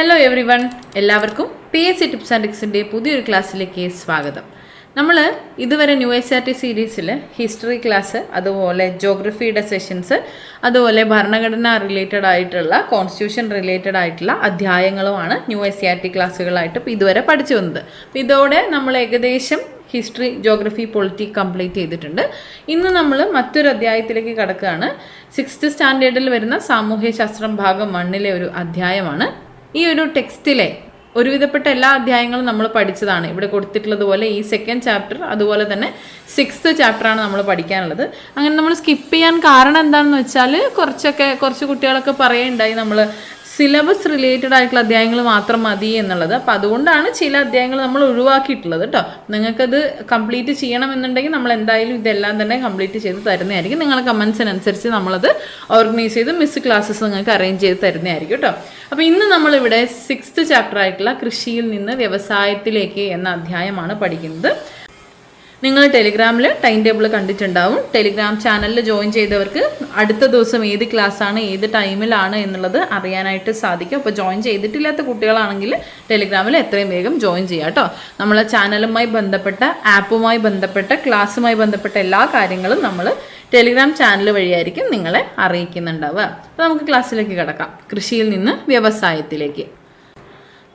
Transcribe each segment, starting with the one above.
Hello every one, എല്ലാവർക്കും PSC tips and ട്രിക്സിൻ്റെ പുതിയൊരു ക്ലാസ്സിലേക്ക് സ്വാഗതം. നമ്മൾ ഇതുവരെ ന്യൂ SRT സീരീസിൽ ഹിസ്റ്ററി ക്ലാസ്, അതുപോലെ ജോഗ്രഫിയുടെ സെഷൻസ്, അതുപോലെ ഭരണഘടന റിലേറ്റഡ് ആയിട്ടുള്ള കോൺസ്റ്റിറ്റ്യൂഷൻ റിലേറ്റഡ് ആയിട്ടുള്ള അധ്യായങ്ങളുമാണ് ന്യൂ SRT ക്ലാസ്സുകളായിട്ട് ഇതുവരെ പഠിച്ചു വന്നത്. അപ്പോൾ ഇതോടെ നമ്മൾ ഏകദേശം ഹിസ്റ്ററി, ജോഗ്രഫി, പൊളിറ്റി കംപ്ലീറ്റ് ചെയ്തിട്ടുണ്ട്. ഇന്ന് നമ്മൾ മറ്റൊരു അധ്യായത്തിലേക്ക് കടക്കുകയാണ്. 6th സ്റ്റാൻഡേർഡിൽ വരുന്ന സാമൂഹ്യശാസ്ത്രം ഭാഗം 1 ഒരു അധ്യായമാണ്. ഈ ഒരു ടെക്സ്റ്റിലെ ഒരുവിധപ്പെട്ട എല്ലാ അധ്യായങ്ങളും നമ്മൾ പഠിച്ചതാണ്. ഇവിടെ കൊടുത്തിട്ടുള്ളതുപോലെ ഈ 2nd ചാപ്റ്റർ, അതുപോലെ തന്നെ 6th ചാപ്റ്ററാണ് നമ്മൾ പഠിക്കാനുള്ളത്. അങ്ങനെ നമ്മൾ സ്കിപ്പ് ചെയ്യാൻ കാരണം എന്താണെന്ന് വെച്ചാൽ കുറച്ച് കുട്ടികളൊക്കെ പറയുണ്ടായി നമ്മൾ സിലബസ് റിലേറ്റഡ് ആയിട്ടുള്ള അധ്യായങ്ങൾ മാത്രം മതി എന്നുള്ളത്. അപ്പോൾ അതുകൊണ്ടാണ് ചില അധ്യായങ്ങൾ നമ്മൾ ഒഴിവാക്കിയിട്ടുള്ളത് കേട്ടോ. നിങ്ങൾക്കത് കംപ്ലീറ്റ് ചെയ്യണമെന്നുണ്ടെങ്കിൽ നമ്മൾ എന്തായാലും ഇതെല്ലാം തന്നെ കംപ്ലീറ്റ് ചെയ്ത് തരുന്നതായിരിക്കും. നിങ്ങളുടെ കമൻസിനനുസരിച്ച് നമ്മളത് ഓർഗനൈസ് ചെയ്ത് മിസ് ക്ലാസ്സസ് നിങ്ങൾക്ക് അറേഞ്ച് ചെയ്ത് തരുന്നതായിരിക്കും കേട്ടോ. അപ്പോൾ ഇന്ന് നമ്മളിവിടെ 6th ചാപ്റ്റർ ആയിട്ടുള്ള കൃഷിയിൽ നിന്ന് വ്യവസായത്തിലേക്ക് എന്ന അധ്യായമാണ് പഠിക്കുന്നത്. നിങ്ങൾ ടെലിഗ്രാമിൽ ടൈം ടേബിൾ കണ്ടിട്ടുണ്ടാവും. ടെലിഗ്രാം ചാനലിൽ ജോയിൻ ചെയ്തവർക്ക് അടുത്ത ദിവസം ഏത് ക്ലാസ്സാണ്, ഏത് ടൈമിലാണ് എന്നുള്ളത് അറിയാനായിട്ട് സാധിക്കും. അപ്പോൾ ജോയിൻ ചെയ്തിട്ടില്ലാത്ത കുട്ടികളാണെങ്കിൽ ടെലിഗ്രാമിൽ എത്രയും വേഗം ജോയിൻ ചെയ്യാം കേട്ടോ. നമ്മളെ ചാനലുമായി ബന്ധപ്പെട്ട, ആപ്പുമായി ബന്ധപ്പെട്ട, ക്ലാസ്സുമായി ബന്ധപ്പെട്ട എല്ലാ കാര്യങ്ങളും നമ്മൾ ടെലിഗ്രാം ചാനൽ വഴിയായിരിക്കും നിങ്ങളെ അറിയിക്കുന്നുണ്ടാവുക. അപ്പോൾ നമുക്ക് ക്ലാസ്സിലേക്ക് കിടക്കാം. കൃഷിയിൽ നിന്ന് വ്യവസായത്തിലേക്ക്.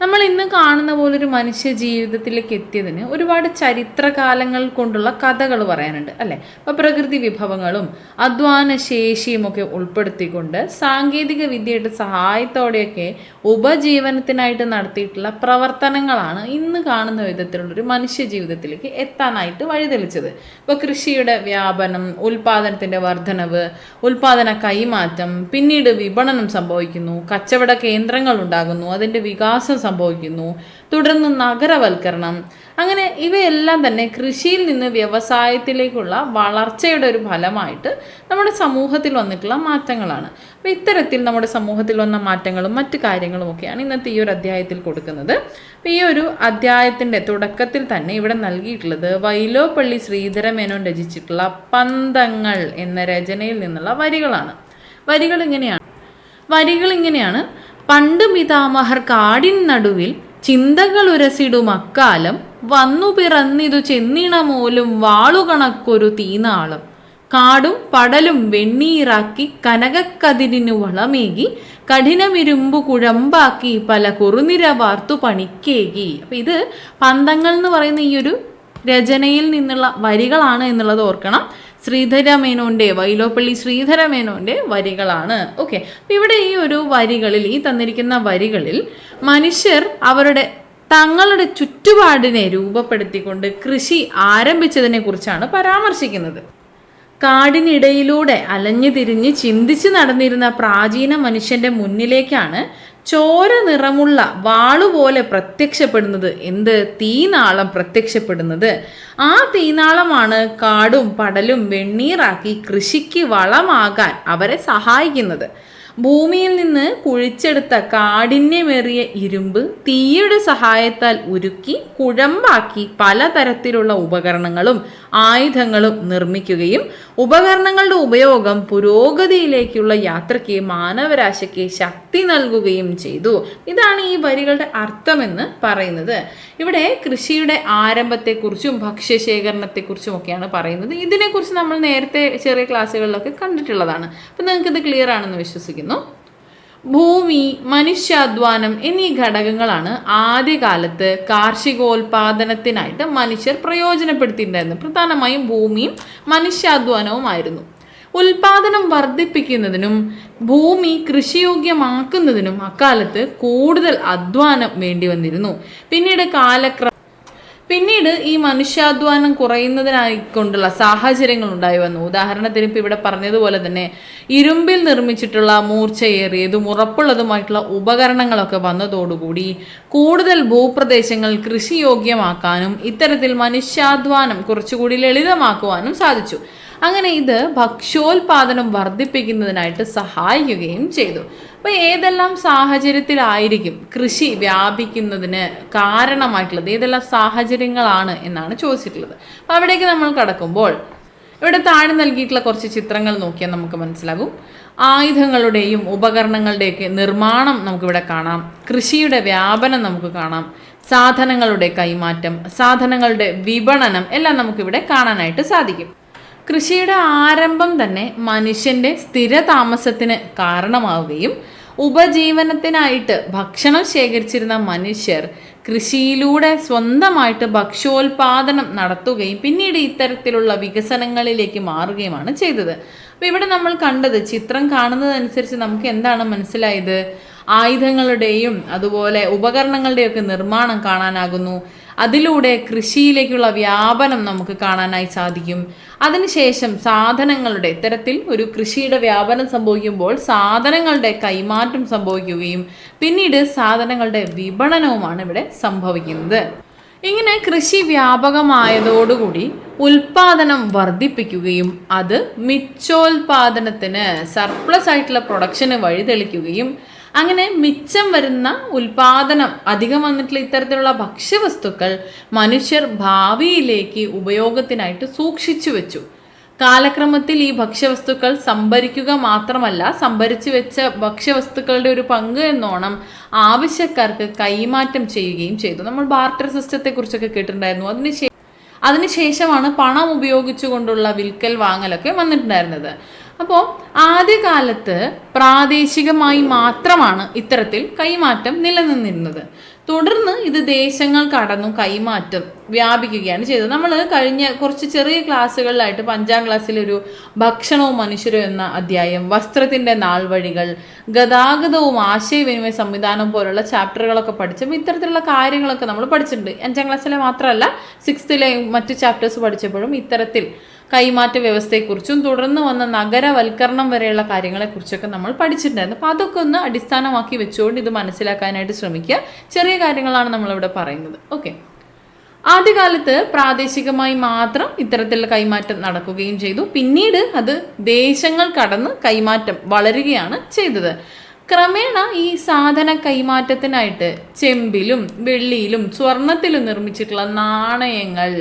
നമ്മൾ ഇന്ന് കാണുന്ന പോലൊരു മനുഷ്യ ജീവിതത്തിലേക്ക് എത്തിയതിന് ഒരുപാട് ചരിത്രകാലങ്ങൾ കൊണ്ടുള്ള കഥകൾ പറയാനുണ്ട് അല്ലേ. അപ്പോൾ പ്രകൃതി വിഭവങ്ങളും അധ്വാന ശേഷിയും ഒക്കെ ഉൾപ്പെടുത്തിക്കൊണ്ട് സാങ്കേതിക വിദ്യയുടെ സഹായത്തോടെയൊക്കെ ഉപജീവനത്തിനായിട്ട് നടത്തിയിട്ടുള്ള പ്രവർത്തനങ്ങളാണ് ഇന്ന് കാണുന്ന വിധത്തിലുള്ളൊരു മനുഷ്യ ജീവിതത്തിലേക്ക് എത്താനായിട്ട് വഴിതെളിച്ചത്. ഇപ്പോൾ കൃഷിയുടെ വ്യാപനം, ഉൽപാദനത്തിൻ്റെ വർധനവ്, ഉൽപാദന കൈമാറ്റം, പിന്നീട് വിപണനം സംഭവിക്കുന്നു, കച്ചവട കേന്ദ്രങ്ങൾ ഉണ്ടാകുന്നു, അതിൻ്റെ വികാസം സംഭവിക്കുന്നു, തുടർന്ന് നഗരവൽക്കരണം. അങ്ങനെ ഇവയെല്ലാം തന്നെ കൃഷിയിൽ നിന്ന് വ്യവസായത്തിലേക്കുള്ള വളർച്ചയുടെ ഒരു ഫലമായിട്ട് നമ്മുടെ സമൂഹത്തിൽ വന്നിട്ടുള്ള മാറ്റങ്ങളാണ്. അപ്പോൾ ഇത്തരത്തിൽ നമ്മുടെ സമൂഹത്തിൽ വന്ന മാറ്റങ്ങളും മറ്റു കാര്യങ്ങളും ഒക്കെയാണ് ഇന്നത്തെ ഈ ഒരു അധ്യായത്തിൽ കൊടുക്കുന്നത്. അപ്പോൾ ഈ ഒരു അധ്യായത്തിൻ്റെ തുടക്കത്തിൽ തന്നെ ഇവിടെ നൽകിയിട്ടുള്ളത് വൈലോപ്പള്ളി ശ്രീധരമേനോൻ രചിച്ചിട്ടുള്ള പന്തങ്ങൾ എന്ന രചനയിൽ നിന്നുള്ള വരികളാണ്. വരികൾ ഇങ്ങനെയാണ്. പണ്ട് പിതാമഹർ കാടിൻ നടുവിൽ ചിന്തകൾ ഉരസിടും അക്കാലം വന്നു പിറന്നിതു ചെന്നിണമോലും വാളുകണക്കൊരു തീനാളം കാടും പടലും വെണ്ണീറാക്കി കനകക്കതിരിനു വളമേകി കഠിനമിരുമ്പു കുഴമ്പാക്കി പല കുറുനിര വാർത്തു പണിക്കേകി. അപ്പം ഇത് പന്തങ്ങൾ എന്ന് പറയുന്ന ഈ ഒരു രചനയിൽ നിന്നുള്ള വരികളാണ് എന്നുള്ളത് ഓർക്കണം. വൈലോപ്പള്ളി ശ്രീധരമേനോൻ്റെ വരികളാണ്. ഓക്കെ, അപ്പം ഇവിടെ ഈ ഒരു വരികളിൽ, ഈ തന്നിരിക്കുന്ന വരികളിൽ മനുഷ്യർ തങ്ങളുടെ ചുറ്റുപാടിനെ രൂപപ്പെടുത്തിക്കൊണ്ട് കൃഷി ആരംഭിച്ചതിനെ കുറിച്ചാണ് പരാമർശിക്കുന്നത്. കാടിനിടയിലൂടെ അലഞ്ഞു തിരിഞ്ഞ് ചിന്തിച്ച് നടന്നിരുന്ന പ്രാചീന മനുഷ്യന്റെ മുന്നിലേക്കാണ് ചോര നിറമുള്ള വാളുപോലെ പ്രത്യക്ഷപ്പെടുന്നത്. തീനാളം പ്രത്യക്ഷപ്പെടുന്നത്. ആ തീനാളമാണ് കാടും പടലും വെണ്ണീറാക്കി കൃഷിക്ക് വളമാകാൻ അവരെ സഹായിക്കുന്നത്. ഭൂമിയിൽ നിന്ന് കുഴിച്ചെടുത്ത കാഠിന്യമേറിയ ഇരുമ്പ് തീയുടെ സഹായത്താൽ ഉരുക്കി കുഴമ്പാക്കി പലതരത്തിലുള്ള ഉപകരണങ്ങളും ആയുധങ്ങളും നിർമ്മിക്കുകയും ഉപകരണങ്ങളുടെ ഉപയോഗം പുരോഗതിയിലേക്കുള്ള യാത്രയ്ക്ക് മാനവരാശിക്ക് ശക്തി നൽകുകയും ചെയ്തു. ഇതാണ് ഈ വരികളുടെ അർത്ഥമെന്ന് പറയുന്നത്. ഇവിടെ കൃഷിയുടെ ആരംഭത്തെക്കുറിച്ചും ഭക്ഷ്യശേഖരണത്തെക്കുറിച്ചും ഒക്കെയാണ് പറയുന്നത്. ഇതിനെക്കുറിച്ച് നമ്മൾ നേരത്തെ ചെറിയ ക്ലാസ്സുകളിലൊക്കെ കണ്ടിട്ടുള്ളതാണ്. അപ്പം നിങ്ങൾക്കിത് ക്ലിയർ ആണെന്ന് വിശ്വസിക്കുന്നു. ഭൂമി, മനുഷ്യാധ്വാനം എന്നീ ഘടകങ്ങളാണ് ആദ്യകാലത്ത് കാർഷികോൽപാദനത്തിനായിട്ട് മനുഷ്യർ പ്രയോജനപ്പെടുത്തിയിട്ടുണ്ടായിരുന്നത്. പ്രധാനമായും ഭൂമിയും മനുഷ്യാധ്വാനവുമായിരുന്നു. ഉൽപാദനം വർദ്ധിപ്പിക്കുന്നതിനും ഭൂമി കൃഷിയോഗ്യമാക്കുന്നതിനും അക്കാലത്ത് കൂടുതൽ അധ്വാനം വേണ്ടി വന്നിരുന്നു. പിന്നീട് ഈ മനുഷ്യാധ്വാനം കുറയുന്നതിനായിക്കൊണ്ടുള്ള സാഹചര്യങ്ങൾ ഉണ്ടായി വന്നു. ഉദാഹരണത്തിന് ഇപ്പോൾ ഇവിടെ പറഞ്ഞതുപോലെ തന്നെ ഇരുമ്പിൽ നിർമ്മിച്ചിട്ടുള്ള മൂർച്ചയേറിയതും ഉറപ്പുള്ളതുമായിട്ടുള്ള ഉപകരണങ്ങളൊക്കെ വന്നതോടുകൂടി കൂടുതൽ ഭൂപ്രദേശങ്ങൾ കൃഷിയോഗ്യമാക്കാനും ഇത്തരത്തിൽ മനുഷ്യാധ്വാനം കുറച്ചുകൂടി ലളിതമാക്കുവാനും സാധിച്ചു. അങ്ങനെ ഇത് ഭക്ഷ്യോൽപാദനം വർദ്ധിപ്പിക്കുന്നതിനായിട്ട് സഹായിക്കുകയും ചെയ്തു. അപ്പോൾ ഏതെല്ലാം സാഹചര്യത്തിലായിരിക്കും കൃഷി വ്യാപിക്കുന്നതിന് കാരണമായിട്ടുള്ളത്, ഏതെല്ലാം സാഹചര്യങ്ങളാണ് എന്നാണ് ചോദിച്ചിട്ടുള്ളത്. അപ്പോൾ അവിടേക്ക് നമ്മൾ കടക്കുമ്പോൾ ഇവിടെ താഴെ നൽകിയിട്ടുള്ള കുറച്ച് ചിത്രങ്ങൾ നോക്കിയാൽ നമുക്ക് മനസ്സിലാകും. ആയുധങ്ങളുടെയും ഉപകരണങ്ങളുടെയൊക്കെ നിർമ്മാണം നമുക്കിവിടെ കാണാം. കൃഷിയുടെ വ്യാപനം നമുക്ക് കാണാം. സാധനങ്ങളുടെ കൈമാറ്റം, സാധനങ്ങളുടെ വിപണനം എല്ലാം നമുക്കിവിടെ കാണാനായിട്ട് സാധിക്കും. കൃഷിയുടെ ആരംഭം തന്നെ മനുഷ്യൻ്റെ സ്ഥിര താമസത്തിന് കാരണമാവുകയും ഉപജീവനത്തിനായിട്ട് ഭക്ഷണം ശേഖരിച്ചിരുന്ന മനുഷ്യർ കൃഷിയിലൂടെ സ്വന്തമായിട്ട് ഭക്ഷ്യോൽപാദനം നടത്തുകയും പിന്നീട് ഇത്തരത്തിലുള്ള വികസനങ്ങളിലേക്ക് മാറുകയുമാണ് ചെയ്തത്. അപ്പോൾ ഇവിടെ നമ്മൾ കണ്ടത്, ചിത്രം കാണുന്നതനുസരിച്ച് നമുക്ക് എന്താണ് മനസ്സിലായത്? ആയുധങ്ങളുടെയും അതുപോലെ ഉപകരണങ്ങളുടെയൊക്കെ നിർമ്മാണം കാണാനാകുന്നു. അതിലൂടെ കൃഷിയിലേക്കുള്ള വ്യാപനം നമുക്ക് കാണാനായി സാധിക്കും. അതിനുശേഷം സാധനങ്ങളുടെ ഇത്തരത്തിൽ ഒരു കൃഷിയുടെ വ്യാപനം സംഭവിക്കുമ്പോൾ സാധനങ്ങളുടെ കൈമാറ്റം സംഭവിക്കുകയും പിന്നീട് സാധനങ്ങളുടെ വിപണനവുമാണ് ഇവിടെ സംഭവിക്കുന്നത്. ഇങ്ങനെ കൃഷി വ്യാപകമായതോടുകൂടി ഉൽപാദനം വർദ്ധിപ്പിക്കുകയും അത് മിച്ചോൽപാദനത്തിന്, സർപ്ലസ് ആയിട്ടുള്ള പ്രൊഡക്ഷന് വഴിതെളിക്കുകയും അങ്ങനെ മിച്ചം വരുന്ന ഉൽപാദനം, അധികം വന്നിട്ടുള്ള ഇത്തരത്തിലുള്ള ഭക്ഷ്യവസ്തുക്കൾ മനുഷ്യർ ഭാവിയിലേക്ക് ഉപയോഗത്തിനായിട്ട് സൂക്ഷിച്ചു വെച്ചു. കാലക്രമത്തിൽ ഈ ഭക്ഷ്യവസ്തുക്കൾ സംഭരിക്കുക മാത്രമല്ല, സംഭരിച്ചു വെച്ച ഭക്ഷ്യവസ്തുക്കളുടെ ഒരു പങ്ക് എന്നോണം ആവശ്യക്കാർക്ക് കൈമാറ്റം ചെയ്യുകയും ചെയ്തു. നമ്മൾ ബാർട്ടർ സിസ്റ്റത്തെ കുറിച്ചൊക്കെ കേട്ടിട്ടുണ്ടായിരുന്നു. അതിനുശേഷമാണ് പണം ഉപയോഗിച്ചുകൊണ്ടുള്ള വിൽക്കൽ വാങ്ങലൊക്കെ വന്നിട്ടുണ്ടായിരുന്നത്. അപ്പോൾ ആദ്യകാലത്ത് പ്രാദേശികമായി മാത്രമാണ് ഇത്തരത്തിൽ കൈമാറ്റം നിലനിന്നിരുന്നത്. തുടർന്ന് ഇത് ദേശങ്ങൾ കടന്നു കൈമാറ്റം വ്യാപിക്കുകയാണ് ചെയ്തത്. നമ്മൾ കഴിഞ്ഞ കുറച്ച് ചെറിയ ക്ലാസ്സുകളിലായിട്ട് 5ാം ക്ലാസ്സിലൊരു ഭക്ഷണവും മനുഷ്യരും എന്ന അധ്യായം, വസ്ത്രത്തിൻ്റെ നാൾവഴികൾ, ഗതാഗതവും ആശയവിനിമയ സംവിധാനം പോലുള്ള ചാപ്റ്ററുകളൊക്കെ പഠിച്ചപ്പോൾ ഇത്തരത്തിലുള്ള കാര്യങ്ങളൊക്കെ നമ്മൾ പഠിച്ചിട്ടുണ്ട്. 5ാം ക്ലാസ്സിലെ മാത്രമല്ല 6th മറ്റ് ചാപ്റ്റേഴ്സ് പഠിച്ചപ്പോഴും ഇത്തരത്തിൽ കൈമാറ്റ വ്യവസ്ഥയെക്കുറിച്ചും തുടർന്ന് വന്ന നഗരവൽക്കരണം വരെയുള്ള കാര്യങ്ങളെക്കുറിച്ചൊക്കെ നമ്മൾ പഠിച്ചിട്ടുണ്ടായിരുന്നു. അപ്പോൾ അതൊക്കെ ഒന്ന് അടിസ്ഥാനമാക്കി വെച്ചുകൊണ്ട് ഇത് മനസ്സിലാക്കാനായിട്ട് ശ്രമിക്കുക. ചെറിയ കാര്യങ്ങളാണ് നമ്മളിവിടെ പറയുന്നത്. ഓക്കെ, ആദ്യകാലത്ത് പ്രാദേശികമായി മാത്രം ഇത്തരത്തിലുള്ള കൈമാറ്റം നടക്കുകയും ചെയ്തു. പിന്നീട് അത് ദേശങ്ങൾ കടന്ന് കൈമാറ്റം വളരുകയാണ് ചെയ്തത്. ക്രമേണ ഈ സാധന കൈമാറ്റത്തിനായിട്ട് ചെമ്പിലും വെള്ളിയിലും സ്വർണത്തിലും നിർമ്മിച്ചിട്ടുള്ള നാണയങ്ങൾ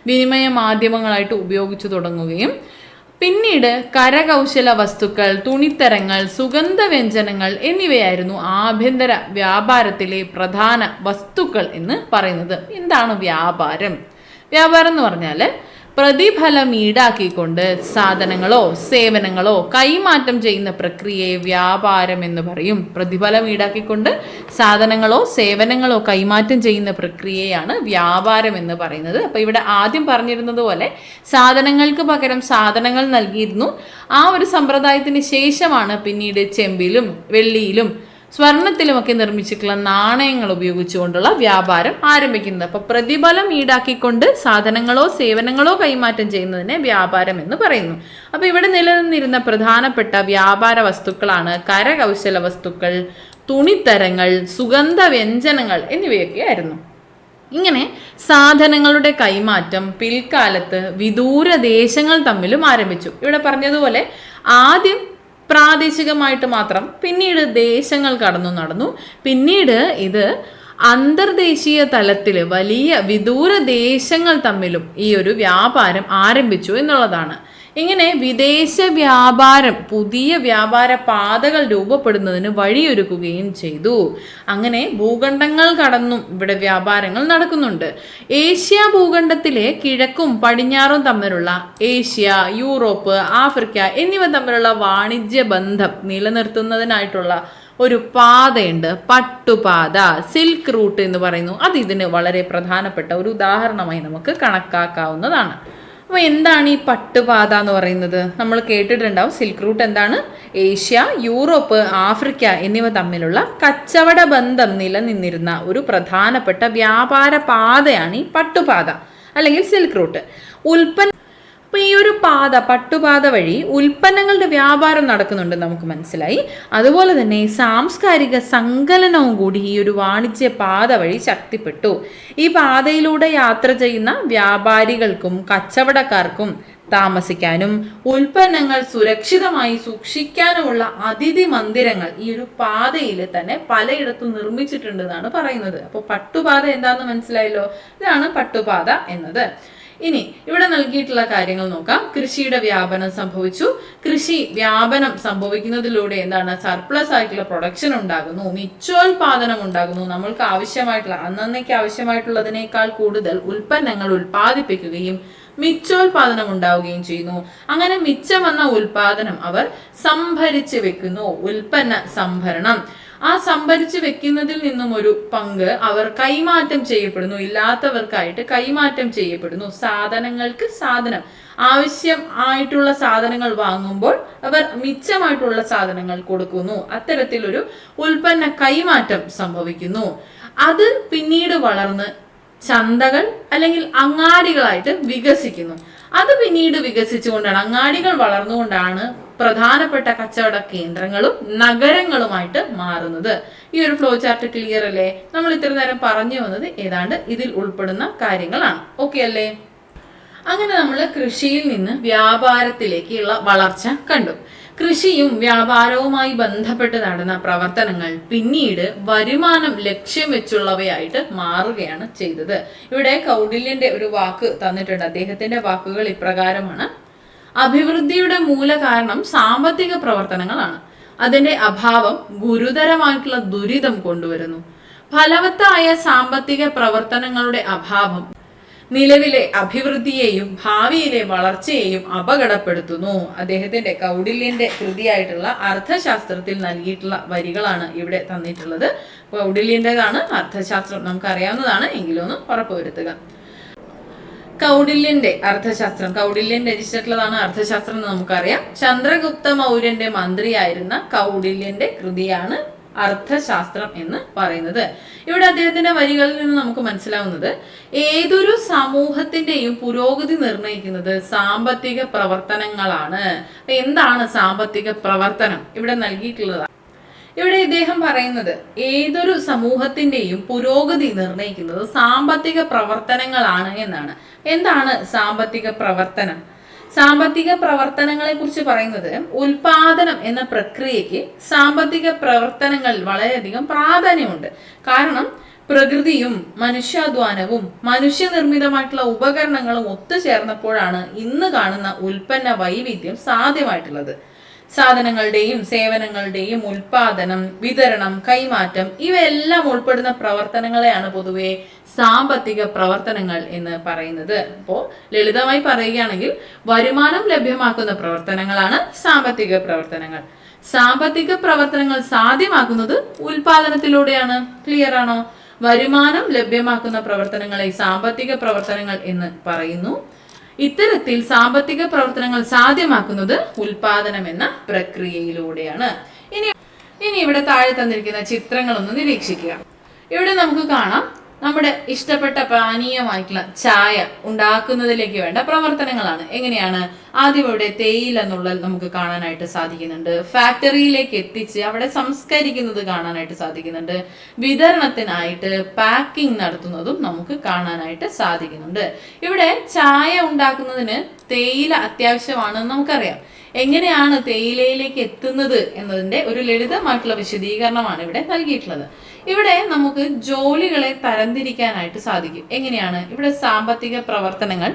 വിനിമയ മാധ്യമങ്ങളായിട്ട് ഉപയോഗിച്ചു തുടങ്ങുകയും പിന്നീട് കരകൗശല വസ്തുക്കൾ, തുണിത്തരങ്ങൾ, സുഗന്ധവ്യഞ്ജനങ്ങൾ എന്നിവയായിരുന്നു ആഭ്യന്തര വ്യാപാരത്തിലെ പ്രധാന വസ്തുക്കൾ എന്ന് പറയുന്നത്. എന്താണ് വ്യാപാരം? വ്യാപാരം എന്ന് പറഞ്ഞാൽ പ്രതിഫലം ഈടാക്കിക്കൊണ്ട് സാധനങ്ങളോ സേവനങ്ങളോ കൈമാറ്റം ചെയ്യുന്ന പ്രക്രിയയെ വ്യാപാരം എന്ന് പറയും. പ്രതിഫലം ഈടാക്കിക്കൊണ്ട് സാധനങ്ങളോ സേവനങ്ങളോ കൈമാറ്റം ചെയ്യുന്ന പ്രക്രിയയാണ് വ്യാപാരം എന്ന് പറയുന്നത്. അപ്പോൾ ഇവിടെ ആദ്യം പറഞ്ഞിരുന്നത് പോലെ സാധനങ്ങൾക്ക് പകരം സാധനങ്ങൾ നൽകിയിരുന്നു. ആ ഒരു സമ്പ്രദായത്തിന് ശേഷമാണ് പിന്നീട് ചെമ്പിലും വെള്ളിയിലും സ്വർണത്തിലുമൊക്കെ നിർമ്മിച്ചിട്ടുള്ള നാണയങ്ങൾ ഉപയോഗിച്ചുകൊണ്ടുള്ള വ്യാപാരം ആരംഭിക്കുന്നത്. അപ്പോൾ പ്രതിഫലം ഈടാക്കിക്കൊണ്ട് സാധനങ്ങളോ സേവനങ്ങളോ കൈമാറ്റം ചെയ്യുന്നതിനെ വ്യാപാരം എന്ന് പറയുന്നു. അപ്പോൾ ഇവിടെ നിലനിന്നിരുന്ന പ്രധാനപ്പെട്ട വ്യാപാര വസ്തുക്കളാണ് കരകൗശല വസ്തുക്കൾ, തുണിത്തരങ്ങൾ, സുഗന്ധവ്യഞ്ജനങ്ങൾ എന്നിവയൊക്കെ ആയിരുന്നു. ഇങ്ങനെ സാധനങ്ങളുടെ കൈമാറ്റം പിൽക്കാലത്ത് വിദൂര ദേശങ്ങൾ തമ്മിലും ആരംഭിച്ചു. ഇവിടെ പറഞ്ഞതുപോലെ ആദ്യം പ്രാദേശികമായിട്ട് മാത്രം, പിന്നീട് ദേശങ്ങൾ കടന്നു നടന്നു. പിന്നീട് ഇത് അന്തർദേശീയ തലത്തിൽ വലിയ വിദൂര ദേശങ്ങൾ തമ്മിലും ഈ ഒരു വ്യാപാരം ആരംഭിച്ചു എന്നുള്ളതാണ്. ഇങ്ങനെ വിദേശ വ്യാപാരം പുതിയ വ്യാപാര പാതകൾ രൂപപ്പെടുന്നതിന് വഴിയൊരുക്കുകയും ചെയ്തു. അങ്ങനെ ഭൂഖണ്ഡങ്ങൾ കടന്നും ഇവിടെ വ്യാപാരങ്ങൾ നടക്കുന്നുണ്ട്. ഏഷ്യ ഭൂഖണ്ഡത്തിലെ കിഴക്കും പടിഞ്ഞാറും തമ്മിലുള്ള ഏഷ്യ, യൂറോപ്പ്, ആഫ്രിക്ക എന്നിവ തമ്മിലുള്ള വാണിജ്യ ബന്ധം നിലനിർത്തുന്നതിനായിട്ടുള്ള ഒരു പാതയുണ്ട്, പട്ടുപാത, സിൽക്ക് റൂട്ട് എന്ന് പറയുന്നു. അത് ഇതിന് വളരെ പ്രധാനപ്പെട്ട ഒരു ഉദാഹരണമായി നമുക്ക് കണക്കാക്കാവുന്നതാണ്. അപ്പോൾ എന്താണ് ഈ പട്ടുപാത എന്ന് പറയുന്നത്? നമ്മൾ കേട്ടിട്ടുണ്ടാവും. സിൽക്ക് റൂട്ട് എന്താണ്? ഏഷ്യ, യൂറോപ്പ്, ആഫ്രിക്ക എന്നിവ തമ്മിലുള്ള കച്ചവട ബന്ധം നിലനിന്നിരുന്ന ഒരു പ്രധാനപ്പെട്ട വ്യാപാര പാതയാണ് ഈ പട്ടുപാത അല്ലെങ്കിൽ സിൽക്ക് റൂട്ട്. അപ്പോൾ ഈ ഒരു പാത, പട്ടുപാത വഴി ഉൽപ്പന്നങ്ങളുടെ വ്യാപാരം നടക്കുന്നുണ്ട് നമുക്ക് മനസ്സിലായി. അതുപോലെ തന്നെ സാംസ്കാരിക സങ്കലനവും കൂടി ഈ ഒരു വാണിജ്യ പാത വഴി ശക്തിപ്പെട്ടു. ഈ പാതയിലൂടെ യാത്ര ചെയ്യുന്ന വ്യാപാരികൾക്കും കച്ചവടക്കാർക്കും താമസിക്കാനും ഉൽപ്പന്നങ്ങൾ സുരക്ഷിതമായി സൂക്ഷിക്കാനുമുള്ള അതിഥി മന്ദിരങ്ങൾ ഈ ഒരു പാതയിൽ തന്നെ പലയിടത്തും നിർമ്മിച്ചിട്ടുണ്ടെന്നാണ് പറയുന്നത്. അപ്പോൾ പട്ടുപാത എന്താണെന്ന് മനസ്സിലായല്ലോ. ഇതാണ് പട്ടുപാത എന്നത്. ഇനി ഇവിടെ നൽകിയിട്ടുള്ള കാര്യങ്ങൾ നോക്കാം. കൃഷിയുടെ വ്യാപനം സംഭവിച്ചു. കൃഷി വ്യാപനം സംഭവിക്കുന്നതിലൂടെ എന്താണ്, സർപ്ലസ് ആയിട്ടുള്ള പ്രൊഡക്ഷൻ ഉണ്ടാകുന്നു, മിച്ചോൽപാദനം ഉണ്ടാകുന്നു. നമ്മൾക്ക് ആവശ്യമായിട്ടുള്ള അന്നേക്ക് ആവശ്യമായിട്ടുള്ളതിനേക്കാൾ കൂടുതൽ ഉൽപ്പന്നങ്ങൾ ഉൽപ്പാദിപ്പിക്കുകയും മിച്ചോൽപാദനം ഉണ്ടാവുകയും ചെയ്യുന്നു. അങ്ങനെ മിച്ചം വന്ന ഉൽപാദനം അവർ സംഭരിച്ച് വെക്കുന്നു, ഉൽപ്പന്ന സംഭരണം. ആ സംഭരിച്ചു വെക്കുന്നതിൽ നിന്നും ഒരു പങ്ക് അവർ കൈമാറ്റം ചെയ്യപ്പെടുന്നു, ഇല്ലാത്തവർക്കായിട്ട് കൈമാറ്റം ചെയ്യപ്പെടുന്നു. സാധനങ്ങൾക്ക് സാധനം, ആവശ്യം ആയിട്ടുള്ള സാധനങ്ങൾ വാങ്ങുമ്പോൾ അവർ മിച്ചമായിട്ടുള്ള സാധനങ്ങൾ കൊടുക്കുന്നു. അത്തരത്തിലൊരു ഉൽപ്പന്ന കൈമാറ്റം സംഭവിക്കുന്നു. അത് പിന്നീട് വളർന്ന് ചന്തകൾ അല്ലെങ്കിൽ അങ്ങാടികളായിട്ട് വികസിക്കുന്നു. അത് പിന്നീട് വികസിച്ചുകൊണ്ടാണ്, അങ്ങാടികൾ വളർന്നുകൊണ്ടാണ് പ്രധാനപ്പെട്ട കച്ചവട കേന്ദ്രങ്ങളും നഗരങ്ങളുമായിട്ട് മാറുന്നത്. ഈ ഒരു ഫ്ലോ ചാർട്ട് ക്ലിയർ അല്ലേ? നമ്മൾ ഇത്ര നേരം പറഞ്ഞു വന്നത് ഏതാണ്ട് ഇതിൽ ഉൾപ്പെടുന്ന കാര്യങ്ങളാണ്. ഓക്കെ അല്ലേ? അങ്ങനെ നമ്മൾ കൃഷിയിൽ നിന്ന് വ്യാപാരത്തിലേക്കുള്ള വളർച്ച കണ്ടു. കൃഷിയും വ്യാപാരവുമായി ബന്ധപ്പെട്ട് നടന്ന പ്രവർത്തനങ്ങൾ പിന്നീട് വരുമാനം ലക്ഷ്യം വെച്ചുള്ളവയായിട്ട് മാറുകയാണ് ചെയ്തത്. ഇവിടെ കൗടില്യന്റെ ഒരു വാക്ക് തന്നിട്ടുണ്ട്. അദ്ദേഹത്തിന്റെ വാക്കുകൾ ഇപ്രകാരമാണ്: അഭിവൃദ്ധിയുടെ മൂല കാരണം സാമ്പത്തിക പ്രവർത്തനങ്ങളാണ്. അതിന്റെ അഭാവം ഗുരുതരമായിട്ടുള്ള ദുരിതം കൊണ്ടുവരുന്നു. ഫലവത്തായ സാമ്പത്തിക പ്രവർത്തനങ്ങളുടെ അഭാവം നിലവിലെ അഭിവൃദ്ധിയെയും ഭാവിയിലെ വളർച്ചയെയും അപകടപ്പെടുത്തുന്നു. അദ്ദേഹത്തിന്റെ കൗടില്യന്റെ കൃതിയായിട്ടുള്ള അർത്ഥശാസ്ത്രത്തിൽ നൽകിയിട്ടുള്ള വരികളാണ് ഇവിടെ തന്നിട്ടുള്ളത്. കൗടില്യന്റേതാണ് അർത്ഥശാസ്ത്രം, നമുക്കറിയാവുന്നതാണ്, എങ്കിലും ഒന്ന് ഉറപ്പുവരുത്തുക. കൗടില്യന്റെ അർത്ഥശാസ്ത്രം, കൗടില്യൻ രചിച്ചിട്ടുള്ളതാണ് അർത്ഥശാസ്ത്രം എന്ന് നമുക്കറിയാം. ചന്ദ്രഗുപ്ത മൗര്യന്റെ മന്ത്രിയായിരുന്ന കൗടില്യന്റെ കൃതിയാണ് അർത്ഥശാസ്ത്രം എന്ന് പറയുന്നത്. ഇവിടെ അദ്ദേഹത്തിന്റെ വരികളിൽ നിന്ന് നമുക്ക് മനസ്സിലാവുന്നത് ഏതൊരു സമൂഹത്തിന്റെയും പുരോഗതി നിർണ്ണയിക്കുന്നത് സാമ്പത്തിക പ്രവർത്തനങ്ങളാണ്. എന്താണ് സാമ്പത്തിക പ്രവർത്തനം? ഇവിടെ നൽകിയിട്ടുള്ളതാണ്. ഇവിടെ ഇദ്ദേഹം പറയുന്നത് ഏതൊരു സമൂഹത്തിന്റെയും പുരോഗതി നിർണ്ണയിക്കുന്നത് സാമ്പത്തിക പ്രവർത്തനങ്ങളാണ് എന്നാണ്. എന്താണ് സാമ്പത്തിക പ്രവർത്തനം? സാമ്പത്തിക പ്രവർത്തനങ്ങളെ കുറിച്ച് പറയുന്നത് ഉൽപാദനം എന്ന പ്രക്രിയയ്ക്ക് സാമ്പത്തിക പ്രവർത്തനങ്ങളിൽ വളരെയധികം പ്രാധാന്യമുണ്ട്. കാരണം പ്രകൃതിയും മനുഷ്യാധ്വാനവും മനുഷ്യനിർമ്മിതമായിട്ടുള്ള ഉപകരണങ്ങളും ഒത്തുചേർന്നപ്പോഴാണ് ഇന്ന് കാണുന്ന ഉൽപ്പന്ന വൈവിധ്യം സാധ്യമായിട്ടുള്ളത്. സാധനങ്ങളുടെയും സേവനങ്ങളുടെയും ഉൽപാദനം, വിതരണം, കൈമാറ്റം ഇവയെല്ലാം ഉൾപ്പെടുന്ന പ്രവർത്തനങ്ങളെയാണ് പൊതുവെ സാമ്പത്തിക പ്രവർത്തനങ്ങൾ എന്ന് പറയുന്നത്. അപ്പോൾ ലളിതമായി പറയുകയാണെങ്കിൽ വരുമാനം ലഭ്യമാക്കുന്ന പ്രവർത്തനങ്ങളാണ് സാമ്പത്തിക പ്രവർത്തനങ്ങൾ. സാമ്പത്തിക പ്രവർത്തനങ്ങൾ സാധ്യമാക്കുന്നത് ഉൽപാദനത്തിലൂടെയാണ്. ക്ലിയർ ആണോ? വരുമാനം ലഭ്യമാക്കുന്ന പ്രവർത്തനങ്ങളെ സാമ്പത്തിക പ്രവർത്തനങ്ങൾ എന്ന് പറയുന്നു. ഇത്തരത്തിൽ സാമ്പത്തിക പ്രവർത്തനങ്ങൾ സാധ്യമാക്കുന്നത് ഉൽപാദനം എന്ന പ്രക്രിയയിലൂടെയാണ്. ഇനി ഇവിടെ താഴെ തന്നിരിക്കുന്ന ചിത്രങ്ങളൊന്ന് നിരീക്ഷിക്കുക. ഇവിടെ നമുക്ക് കാണാം നമ്മുടെ ഇഷ്ടപ്പെട്ട പാനീയമായിട്ടുള്ള ചായ ഉണ്ടാക്കുന്നതിലേക്ക് വേണ്ട പ്രവർത്തനങ്ങളാണ്. എങ്ങനെയാണ്? ആദ്യം ഇവിടെ തേയില എന്നുള്ളത് നമുക്ക് കാണാനായിട്ട് സാധിക്കുന്നുണ്ട്. ഫാക്ടറിയിലേക്ക് എത്തിച്ച് അവിടെ സംസ്കരിക്കുന്നത് കാണാനായിട്ട് സാധിക്കുന്നുണ്ട്. വിതരണത്തിനായിട്ട് പാക്കിംഗ് നടത്തുന്നതും നമുക്ക് കാണാനായിട്ട് സാധിക്കുന്നുണ്ട്. ഇവിടെ ചായ ഉണ്ടാക്കുന്നതിന് തേയില അത്യാവശ്യമാണെന്ന് നമുക്കറിയാം. എങ്ങനെയാണ് തേയിലയിലേക്ക് എത്തുന്നത് എന്നതിന്റെ ഒരു ലളിതമായിട്ടുള്ള വിശദീകരണമാണ് ഇവിടെ നൽകിയിട്ടുള്ളത്. ഇവിടെ നമുക്ക് ജോലികളെ തരംതിരിക്കാനായിട്ട് സാധിക്കും. എങ്ങനെയാണ്? ഇവിടെ സാമ്പത്തിക പ്രവർത്തനങ്ങൾ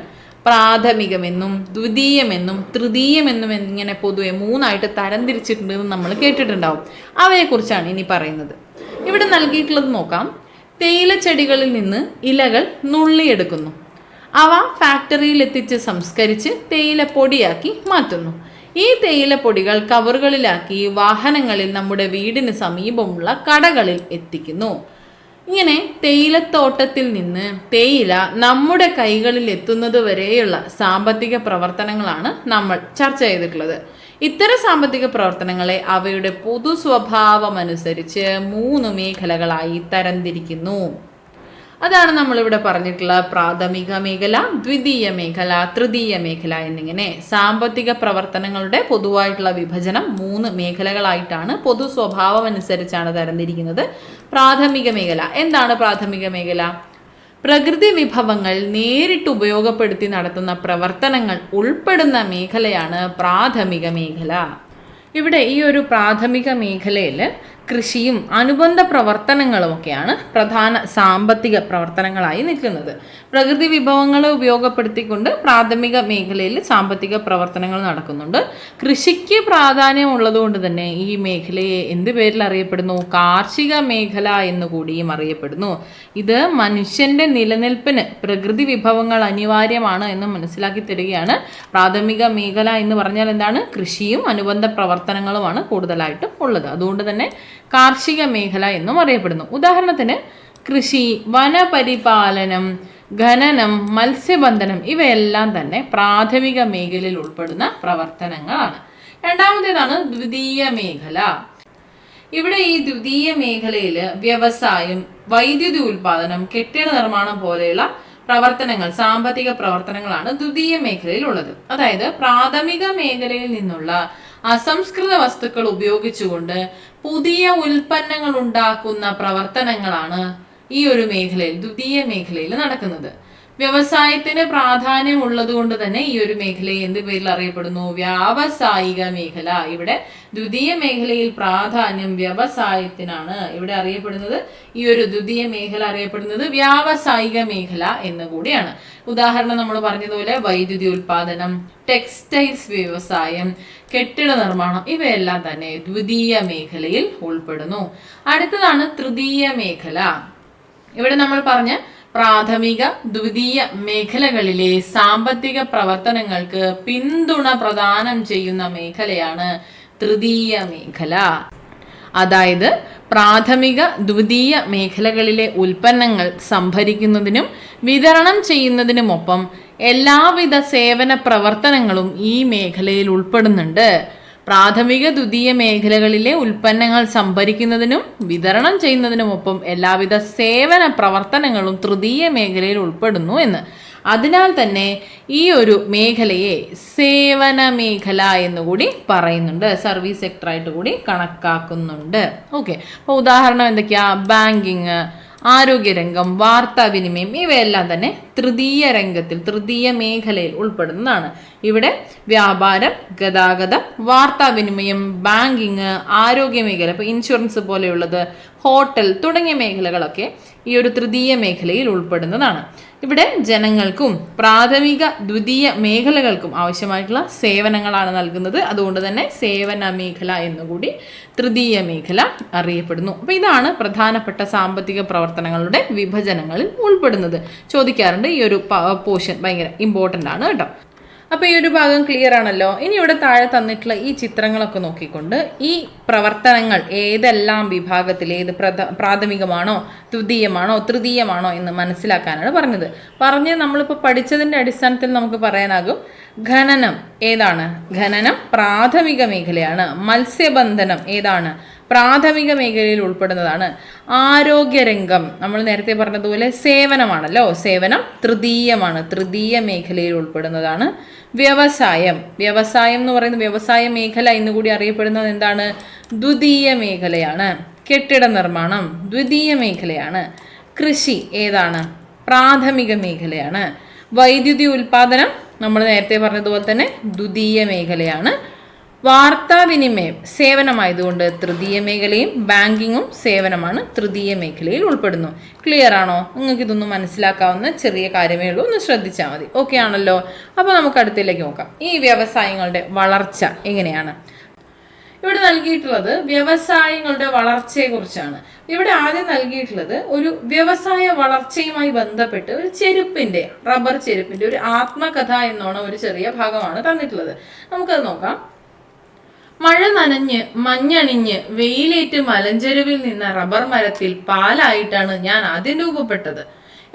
പ്രാഥമികമെന്നും ദ്വിതീയമെന്നും തൃതീയമെന്നും ഇങ്ങനെ പൊതുവെ മൂന്നായിട്ട് തരംതിരിച്ചിട്ടുണ്ടെന്ന് നമ്മൾ കേട്ടിട്ടുണ്ടാവും. അവയെക്കുറിച്ചാണ് ഇനി പറയുന്നത്. ഇവിടെ നൽകിയിട്ടുള്ളത് നോക്കാം. തേയില ചെടികളിൽ നിന്ന് ഇലകൾ നുള്ളിയെടുക്കുന്നു. അവ ഫാക്ടറിയിൽ എത്തിച്ച് സംസ്കരിച്ച് തേയില പൊടിയാക്കി മാറ്റുന്നു. ഈ തേയില പൊടികൾ കവറുകളിലാക്കി വാഹനങ്ങളിൽ നമ്മുടെ വീടിന് സമീപമുള്ള കടകളിൽ എത്തിക്കുന്നു. ഇങ്ങനെ തേയിലത്തോട്ടത്തിൽ നിന്ന് തേയില നമ്മുടെ കൈകളിൽ എത്തുന്നത് വരെയുള്ള സാമ്പത്തിക പ്രവർത്തനങ്ങളാണ് നമ്മൾ ചർച്ച ചെയ്തിട്ടുള്ളത്. ഇത്തരം സാമ്പത്തിക പ്രവർത്തനങ്ങളെ അവയുടെ പൊതു സ്വഭാവമനുസരിച്ച് 3 മേഖലകളായി തരംതിരിക്കുന്നു. അതാണ് നമ്മളിവിടെ പറഞ്ഞിട്ടുള്ള പ്രാഥമിക മേഖല, ദ്വിതീയ മേഖല, തൃതീയ മേഖല എന്നിങ്ങനെ സാമ്പത്തിക പ്രവർത്തനങ്ങളുടെ പൊതുവായിട്ടുള്ള വിഭജനം 3 മേഖലകളായിട്ടാണ് പൊതു സ്വഭാവം അനുസരിച്ചാണ് തരംതിരിക്കുന്നത്. പ്രാഥമിക മേഖല എന്താണ്? പ്രാഥമിക മേഖല പ്രകൃതി വിഭവങ്ങൾ നേരിട്ട് ഉപയോഗപ്പെടുത്തി നടത്തുന്ന പ്രവർത്തനങ്ങൾ ഉൾപ്പെടുന്ന മേഖലയാണ് പ്രാഥമിക മേഖല. ഇവിടെ ഈ ഒരു പ്രാഥമിക മേഖലയിൽ കൃഷിയും അനുബന്ധ പ്രവർത്തനങ്ങളുമൊക്കെയാണ് പ്രധാന സാമ്പത്തിക പ്രവർത്തനങ്ങളായി നിൽക്കുന്നത്. പ്രകൃതി വിഭവങ്ങളെ ഉപയോഗപ്പെടുത്തിക്കൊണ്ട് പ്രാഥമിക മേഖലയിൽ സാമ്പത്തിക പ്രവർത്തനങ്ങൾ നടക്കുന്നുണ്ട്. കൃഷിക്ക് പ്രാധാന്യം ഉള്ളതുകൊണ്ട് തന്നെ ഈ മേഖലയെ എന്ത് പേരിൽ അറിയപ്പെടുന്നു? കാർഷിക മേഖല എന്ന് കൂടിയും അറിയപ്പെടുന്നു. ഇത് മനുഷ്യന്റെ നിലനിൽപ്പിന് പ്രകൃതി വിഭവങ്ങൾ അനിവാര്യമാണ് എന്ന് മനസ്സിലാക്കി തരികയാണ്. പ്രാഥമിക മേഖല എന്ന് പറഞ്ഞാൽ എന്താണ്? കൃഷിയും അനുബന്ധ പ്രവർത്തനങ്ങളുമാണ് കൂടുതലായിട്ടും ഉള്ളത്. അതുകൊണ്ട് തന്നെ കാർഷിക മേഖല എന്നും അറിയപ്പെടുന്നു. ഉദാഹരണത്തിന് കൃഷി, വനപരിപാലനം, ഖനനം, മത്സ്യബന്ധനം ഇവയെല്ലാം തന്നെ പ്രാഥമിക മേഖലയിൽ ഉൾപ്പെടുന്ന പ്രവർത്തനങ്ങളാണ്. രണ്ടാമത്തേതാണ് ദ്വിതീയ മേഖല. ഇവിടെ ഈ ദ്വിതീയ മേഖലയിൽ വ്യവസായം, വൈദ്യുതി ഉൽപാദനം, കെട്ടിട നിർമ്മാണം പോലെയുള്ള പ്രവർത്തനങ്ങൾ, സാമ്പത്തിക പ്രവർത്തനങ്ങളാണ് ദ്വിതീയ മേഖലയിൽ ഉള്ളത്. അതായത് പ്രാഥമിക മേഖലയിൽ നിന്നുള്ള അസംസ്കൃത വസ്തുക്കൾ ഉപയോഗിച്ചുകൊണ്ട് പുതിയ ഉൽപ്പന്നങ്ങൾ ഉണ്ടാക്കുന്ന പ്രവർത്തനങ്ങളാണ് ഈ ഒരു മേഖലയിൽ, ദ്വിതീയ മേഖലയിൽ നടക്കുന്നത്. വ്യവസായത്തിന് പ്രാധാന്യം ഉള്ളത് കൊണ്ട് തന്നെ ഈ ഒരു മേഖലയെ എന്ത് പേരിൽ അറിയപ്പെടുന്നു? വ്യാവസായിക മേഖല. ഇവിടെ ദ്വിതീയ മേഖലയിൽ പ്രാധാന്യം വ്യവസായത്തിനാണ്. ഇവിടെ അറിയപ്പെടുന്നത്, ഈ ഒരു ദ്വിതീയ മേഖല അറിയപ്പെടുന്നത് വ്യാവസായിക മേഖല എന്ന് കൂടിയാണ്. ഉദാഹരണം നമ്മൾ പറഞ്ഞതുപോലെ വൈദ്യുതി ഉൽപാദനം, ടെക്സ്റ്റൈൽസ് വ്യവസായം, കെട്ടിട നിർമ്മാണം ഇവയെല്ലാം തന്നെ ദ്വിതീയ മേഖലയിൽ ഉൾപ്പെടുന്നു. അടുത്തതാണ് തൃതീയ മേഖല. ഇവിടെ നമ്മൾ പറഞ്ഞ പ്രാഥമിക, ദ്വിതീയ മേഖലകളിലെ സാമ്പത്തിക പ്രവർത്തനങ്ങൾക്ക് പിന്തുണ പ്രദാനം ചെയ്യുന്ന മേഖലയാണ് തൃതീയ മേഖല. അതായത് പ്രാഥമിക, ദ്വിതീയ മേഖലകളിലെ ഉൽപ്പന്നങ്ങൾ സംഭരിക്കുന്നതിനും വിതരണം ചെയ്യുന്നതിനുമൊപ്പം എല്ലാവിധ സേവന പ്രവർത്തനങ്ങളും ഈ മേഖലയിൽ ഉൾപ്പെടുന്നുണ്ട്. പ്രാഥമിക, ദ്വിതീയ മേഖലകളിലെ ഉൽപ്പന്നങ്ങൾ സംഭരിക്കുന്നതിനും വിതരണം ചെയ്യുന്നതിനുമൊപ്പം എല്ലാവിധ സേവന പ്രവർത്തനങ്ങളും തൃതീയ മേഖലയിൽ ഉൾപ്പെടുന്നു എന്ന്. അതിനാൽ തന്നെ ഈ ഒരു മേഖലയെ സേവന മേഖല എന്നുകൂടി പറയുന്നുണ്ട്. സർവീസ് സെക്ടറായിട്ട് കൂടി കണക്കാക്കുന്നുണ്ട്. ഓക്കെ, അപ്പോൾ ഉദാഹരണം എന്തൊക്കെയാ? ബാങ്കിങ്, ആരോഗ്യരംഗം, വാർത്താവിനിമയം ഇവയെല്ലാം തന്നെ തൃതീയ രംഗത്തിൽ, തൃതീയ മേഖലയിൽ ഉൾപ്പെടുന്നതാണ്. ഇവിടെ വ്യാപാരം, ഗതാഗതം, വാർത്താവിനിമയം, ബാങ്കിങ്, ആരോഗ്യ മേഖല, ഇപ്പോൾ ഇൻഷുറൻസ് പോലെയുള്ളത്, ഹോട്ടൽ തുടങ്ങിയ മേഖലകളൊക്കെ ഈ ഒരു തൃതീയ മേഖലയിൽ ഉൾപ്പെടുന്നതാണ്. ഇവിടെ ജനങ്ങൾക്കും പ്രാഥമിക, ദ്വിതീയ മേഖലകൾക്കും ആവശ്യമായിട്ടുള്ള സേവനങ്ങളാണ് നൽകുന്നത്. അതുകൊണ്ട് തന്നെ സേവന മേഖല എന്നുകൂടി തൃതീയ മേഖല അറിയപ്പെടുന്നു. അപ്പോൾ ഇതാണ് പ്രധാനപ്പെട്ട സാമ്പത്തിക പ്രവർത്തനങ്ങളുടെ വിഭജനങ്ങളിൽ ഉൾപ്പെടുന്നത്. ചോദിക്കാറുണ്ട്. ഈ ഒരു പോർഷൻ ഭയങ്കര ഇമ്പോർട്ടൻ്റ് ആണ് കേട്ടോ. അപ്പോൾ ഈ ഒരു ഭാഗം ക്ലിയർ ആണല്ലോ. ഇനി ഇവിടെ താഴെ തന്നിട്ടുള്ള ഈ ചിത്രങ്ങളൊക്കെ നോക്കിക്കൊണ്ട് ഈ പ്രവർത്തനങ്ങൾ ഏതെല്ലാം വിഭാഗത്തിൽ, ഏത് പ്രാഥമികമാണോ, ദ്വിതീയമാണോ, തൃതീയമാണോ എന്ന് മനസ്സിലാക്കാനാണ് പറഞ്ഞ് നമ്മളിപ്പോൾ പഠിച്ചതിൻ്റെ അടിസ്ഥാനത്തിൽ നമുക്ക് പറയാനാകും. ഖനനം ഏതാണ്? ഖനനം പ്രാഥമിക മേഖലയാണ്. മത്സ്യബന്ധനം ഏതാണ്? പ്രാഥമിക മേഖലയിൽ ഉൾപ്പെടുന്നതാണ്. ആരോഗ്യരംഗം നമ്മൾ നേരത്തെ പറഞ്ഞതുപോലെ സേവനമാണല്ലോ, സേവനം തൃതീയമാണ്, തൃതീയ മേഖലയിൽ ഉൾപ്പെടുന്നതാണ്. വ്യവസായം എന്ന് പറയുന്നത് വ്യവസായ മേഖല എന്നുകൂടി അറിയപ്പെടുന്നത് എന്താണ്? ദ്വിതീയ മേഖലയാണ്. കെട്ടിട നിർമ്മാണം ദ്വിതീയ മേഖലയാണ്. കൃഷി ഏതാണ്? പ്രാഥമിക മേഖലയാണ്. വൈദ്യുതി ഉൽപാദനം നമ്മൾ നേരത്തെ പറഞ്ഞതുപോലെ തന്നെ ദ്വിതീയ മേഖലയാണ്. വാർത്താവിനിമയം സേവനമായതുകൊണ്ട് തൃതീയ മേഖലയും, ബാങ്കിങ്ങും സേവനമാണ്, തൃതീയ മേഖലയിൽ ഉൾപ്പെടുന്നു. ക്ലിയർ ആണോ? നിങ്ങൾക്ക് ഇതൊന്നും മനസ്സിലാക്കാവുന്ന ചെറിയ കാര്യമേ ഉള്ളൂ, ഒന്ന് ശ്രദ്ധിച്ചാൽ മതി. ഓക്കെ ആണല്ലോ. അപ്പോൾ നമുക്ക് അടുത്തിലേക്ക് നോക്കാം. ഈ വ്യവസായങ്ങളുടെ വളർച്ച എങ്ങനെയാണ്? ഇവിടെ നൽകിയിട്ടുള്ളത് വ്യവസായങ്ങളുടെ വളർച്ചയെക്കുറിച്ചാണ്. ഇവിടെ ആദ്യം നൽകിയിട്ടുള്ളത് ഒരു വ്യവസായ വളർച്ചയുമായി ബന്ധപ്പെട്ട് ഒരു ചെരുപ്പിന്റെ, റബ്ബർ ചെരുപ്പിന്റെ ഒരു ആത്മകഥ എന്നോണം ഒരു ചെറിയ ഭാഗമാണ് തന്നിട്ടുള്ളത്. നമുക്കത് നോക്കാം. മഴ നനഞ്ഞ്, മഞ്ഞണിഞ്ഞ്, വെയിലേറ്റ് മലഞ്ചെരുവിൽ നിന്ന റബ്ബർ മരത്തിൽ പാലായിട്ടാണ് ഞാൻ ആദ്യം രൂപപ്പെട്ടത്.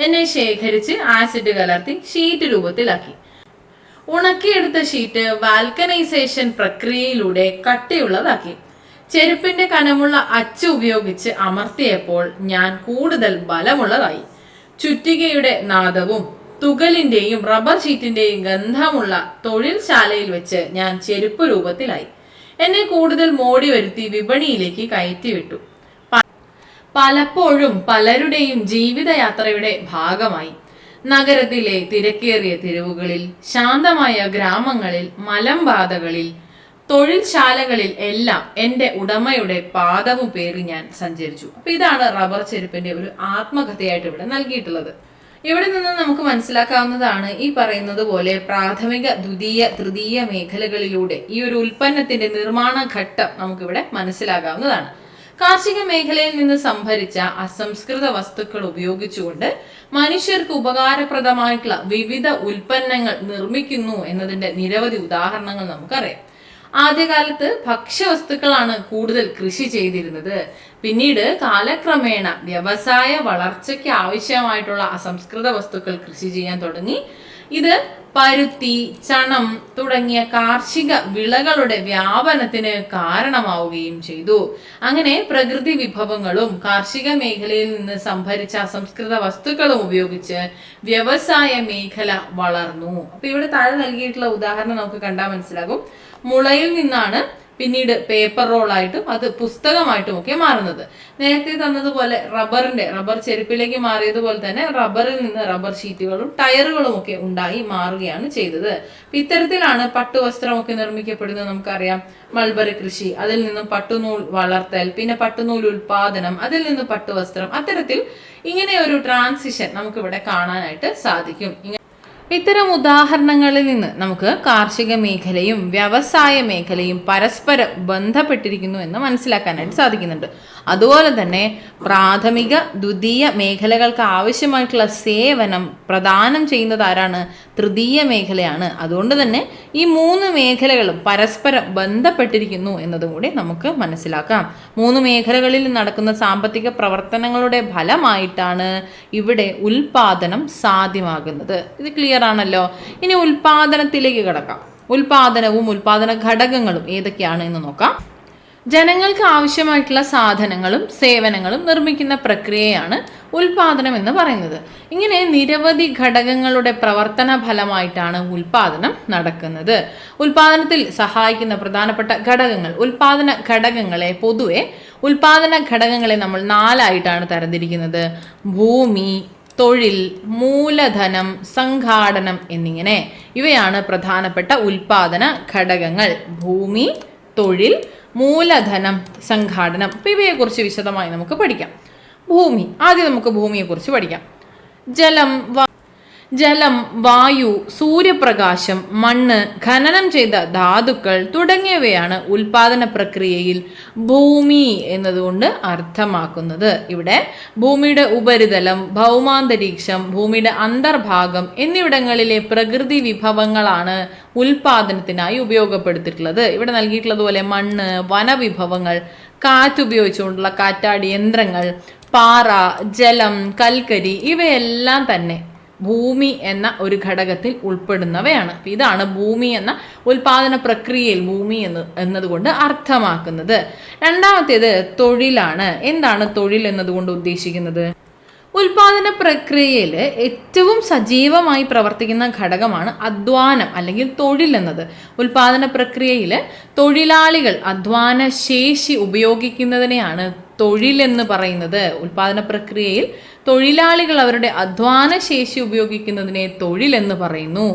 എന്നെ ശേഖരിച്ച് ആസിഡ് കലർത്തി ഷീറ്റ് രൂപത്തിലാക്കി. ഉണക്കിയെടുത്ത ഷീറ്റ് വാൽക്കനൈസേഷൻ പ്രക്രിയയിലൂടെ കട്ടിയുള്ളതാക്കി. ചെരുപ്പിന്റെ കനമുള്ള അച്ച് ഉപയോഗിച്ച് അമർത്തിയപ്പോൾ ഞാൻ കൂടുതൽ ബലമുള്ളതായി. ചുറ്റികയുടെ നാദവും തുകലിന്റെയും റബ്ബർ ഷീറ്റിന്റെയും ഗന്ധമുള്ള തൊഴിൽശാലയിൽ വെച്ച് ഞാൻ ചെരുപ്പ് രൂപത്തിലായി. എന്നെ കൂടുതൽ മോടി വരുത്തി വിപണിയിലേക്ക് കയറ്റിവിട്ടു. പലപ്പോഴും പലരുടെയും ജീവിതയാത്രയുടെ ഭാഗമായി. നഗരത്തിലെ തിരക്കേറിയ തെരുവുകളിൽ, ശാന്തമായ ഗ്രാമങ്ങളിൽ, മലമ്പാതകളിൽ, തൊഴിൽശാലകളിൽ എല്ലാം എൻ്റെ ഉടമയുടെ പാദവും പേറി ഞാൻ സഞ്ചരിച്ചു. അപ്പൊ ഇതാണ് റബ്ബർ ചെരുപ്പിന്റെ ഒരു ആത്മകഥയായിട്ട് ഇവിടെ നൽകിയിട്ടുള്ളത്. ഇവിടെ നിന്ന് നമുക്ക് മനസ്സിലാക്കാവുന്നതാണ് ഈ പറയുന്നത് പോലെ പ്രാഥമിക, ദ്വിതീയ, തൃതീയ മേഖലകളിലൂടെ ഈ ഒരു ഉൽപ്പന്നത്തിന്റെ നിർമ്മാണ ഘട്ടം നമുക്കിവിടെ മനസ്സിലാകാവുന്നതാണ്. കാർഷിക മേഖലയിൽ നിന്ന് സംഭരിച്ച അസംസ്കൃത വസ്തുക്കൾ ഉപയോഗിച്ചുകൊണ്ട് മനുഷ്യർക്ക് ഉപകാരപ്രദമായിട്ടുള്ള വിവിധ ഉൽപ്പന്നങ്ങൾ നിർമ്മിക്കുന്നു എന്നതിന്റെ നിരവധി ഉദാഹരണങ്ങൾ നമുക്കറിയാം. ആദ്യകാലത്ത് ഭക്ഷ്യവസ്തുക്കളാണ് കൂടുതൽ കൃഷി ചെയ്തിരുന്നത്. പിന്നീട് കാലക്രമേണ വ്യവസായ വളർച്ചയ്ക്ക് ആവശ്യമായിട്ടുള്ള അസംസ്കൃത വസ്തുക്കൾ കൃഷി ചെയ്യാൻ തുടങ്ങി. ഇത് പരുത്തി, ചണം തുടങ്ങിയ കാർഷിക വിളകളുടെ വ്യാപനത്തിന് കാരണമാവുകയും ചെയ്തു. അങ്ങനെ പ്രകൃതി വിഭവങ്ങളും കാർഷിക മേഖലയിൽ നിന്ന് സംഭരിച്ച അസംസ്കൃത വസ്തുക്കളും ഉപയോഗിച്ച് വ്യവസായ മേഖല വളർന്നു. അപ്പൊ ഇവിടെ താഴെ നൽകിയിട്ടുള്ള ഉദാഹരണം നമുക്ക് കണ്ടാൽ മനസ്സിലാകും. മുളയിൽ നിന്നാണ് പിന്നീട് പേപ്പർ റോളായിട്ടും അത് പുസ്തകമായിട്ടും ഒക്കെ മാറുന്നത്. നേരത്തെ തന്നതുപോലെ റബ്ബർ ചെരുപ്പിലേക്ക് മാറിയതുപോലെ തന്നെ റബ്ബറിൽ നിന്ന് റബ്ബർ ഷീറ്റുകളും ടയറുകളും ഒക്കെ ഉണ്ടായി മാറുകയാണ് ചെയ്തത്. ഇത്തരത്തിലാണ് പട്ടുവസ്ത്രമൊക്കെ നിർമ്മിക്കപ്പെടുന്നത്. നമുക്കറിയാം മൾബറി കൃഷി, അതിൽ നിന്നും പട്ടുനൂൽ വളർത്തൽ, പിന്നെ പട്ടുനൂൽ ഉൽപാദനം, അതിൽ നിന്ന് പട്ടുവസ്ത്രം, അത്തരത്തിൽ ഇങ്ങനെ ഒരു ട്രാൻസിഷൻ നമുക്കിവിടെ കാണാനായിട്ട് സാധിക്കും. ഇത്തരം ഉദാഹരണങ്ങളിൽ നിന്ന് നമുക്ക് കാർഷിക മേഖലയും വ്യവസായ മേഖലയും പരസ്പരം ബന്ധപ്പെട്ടിരിക്കുന്നു എന്ന് മനസ്സിലാക്കാനായിട്ട് സാധിക്കുന്നുണ്ട്. അതുപോലെ തന്നെ പ്രാഥമിക, ദ്വിതീയ മേഖലകൾക്ക് ആവശ്യമായിട്ടുള്ള സേവനം പ്രദാനം ചെയ്യുന്നത് ആരാണ്? തൃതീയ മേഖലയാണ്. അതുകൊണ്ട് തന്നെ ഈ 3 മേഖലകളും പരസ്പരം ബന്ധപ്പെട്ടിരിക്കുന്നു എന്നതും കൂടി നമുക്ക് മനസ്സിലാക്കാം. 3 മേഖലകളിൽ നടക്കുന്ന സാമ്പത്തിക പ്രവർത്തനങ്ങളുടെ ഫലമായിട്ടാണ് ഇവിടെ ഉൽപാദനം സാധ്യമാകുന്നത്. ഇത് ക്ലിയർ ആണല്ലോ. ഇനി ഉൽപാദനത്തിലേക്ക് കടക്കാം. ഉൽപാദനവും ഉൽപാദന ഘടകങ്ങളും ഏതൊക്കെയാണ് എന്ന് നോക്കാം. ജനങ്ങൾക്ക് ആവശ്യമായിട്ടുള്ള സാധനങ്ങളും സേവനങ്ങളും നിർമ്മിക്കുന്ന പ്രക്രിയയാണ് ഉൽപാദനം എന്ന് പറയുന്നത്. ഇങ്ങനെ നിരവധി ഘടകങ്ങളുടെ പ്രവർത്തന ഫലമായിട്ടാണ് ഉൽപാദനം നടക്കുന്നത്. ഉൽപാദനത്തിൽ സഹായിക്കുന്ന പ്രധാനപ്പെട്ട ഘടകങ്ങൾ, ഉൽപാദന ഘടകങ്ങളെ നമ്മൾ 4 ആയിട്ടാണ് തരംതിരിക്കുന്നത്. ഭൂമി, തൊഴിൽ, മൂലധനം, സംഘാടനം എന്നിങ്ങനെ ഇവയാണ് പ്രധാനപ്പെട്ട ഉൽപാദന ഘടകങ്ങൾ. ഭൂമി, തൊഴിൽ, മൂലധനം, സംഘാടനം. അപ്പം ഇവയെക്കുറിച്ച് വിശദമായി നമുക്ക് പഠിക്കാം. ഭൂമി, ആദ്യം നമുക്ക് ഭൂമിയെക്കുറിച്ച് പഠിക്കാം. ജലം, വായു, സൂര്യപ്രകാശം, മണ്ണ്, ഖനനം ചെയ്ത ധാതുക്കൾ തുടങ്ങിയവയാണ് ഉൽപാദന പ്രക്രിയയിൽ ഭൂമി എന്നതുകൊണ്ട് അർത്ഥമാക്കുന്നത്. ഇവിടെ ഭൂമിയുടെ ഉപരിതലം, ഭൗമാന്തരീക്ഷം, ഭൂമിയുടെ അന്തർഭാഗം എന്നിവിടങ്ങളിലെ പ്രകൃതി വിഭവങ്ങളാണ് ഉൽപാദനത്തിനായി ഉപയോഗപ്പെടുത്തിയിട്ടുള്ളത്. ഇവിടെ നൽകിയിട്ടുള്ളതുപോലെ മണ്ണ്, വനവിഭവങ്ങൾ, കാറ്റുപയോഗിച്ചുകൊണ്ടുള്ള കാറ്റാടി യന്ത്രങ്ങൾ, പാറ, ജലം, കൽക്കരി ഇവയെല്ലാം തന്നെ ഭൂമി എന്ന ഒരു ഘടകത്തിൽ ഉൾപ്പെടുന്നവയാണ്. ഇതാണ് ഭൂമി എന്ന ഉൽപാദന പ്രക്രിയയിൽ ഭൂമി എന്നതുകൊണ്ട് അർത്ഥമാക്കുന്നത്. രണ്ടാമത്തേത് തൊഴിലാണ്. എന്താണ് തൊഴിൽ എന്നതുകൊണ്ട് ഉദ്ദേശിക്കുന്നത്? ഉൽപാദന പ്രക്രിയയിൽ ഏറ്റവും സജീവമായി പ്രവർത്തിക്കുന്ന ഘടകമാണ് അധ്വാനം അല്ലെങ്കിൽ തൊഴിൽ എന്നത്. ഉൽപാദന പ്രക്രിയയിൽ തൊഴിലാളികൾ അധ്വാന ശേഷി ഉപയോഗിക്കുന്നതിനെയാണ് തൊഴിലെന്ന് പറയുന്നത്. ഉൽപാദന പ്രക്രിയയിൽ തൊഴിലാളികൾ അവരുടെ അധ്വാന ശേഷി ഉപയോഗിക്കുന്നതിനെ തൊഴിലെന്ന് പറയുന്നു.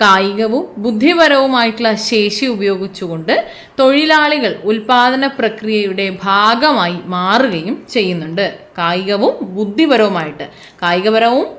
കായികവും ബുദ്ധിപരവുമായിട്ടുള്ള ശേഷി ഉപയോഗിച്ചുകൊണ്ട് തൊഴിലാളികൾ ഉൽപാദന പ്രക്രിയയുടെ ഭാഗമായി മാറുകയും ചെയ്യുന്നുണ്ട്. കായികവും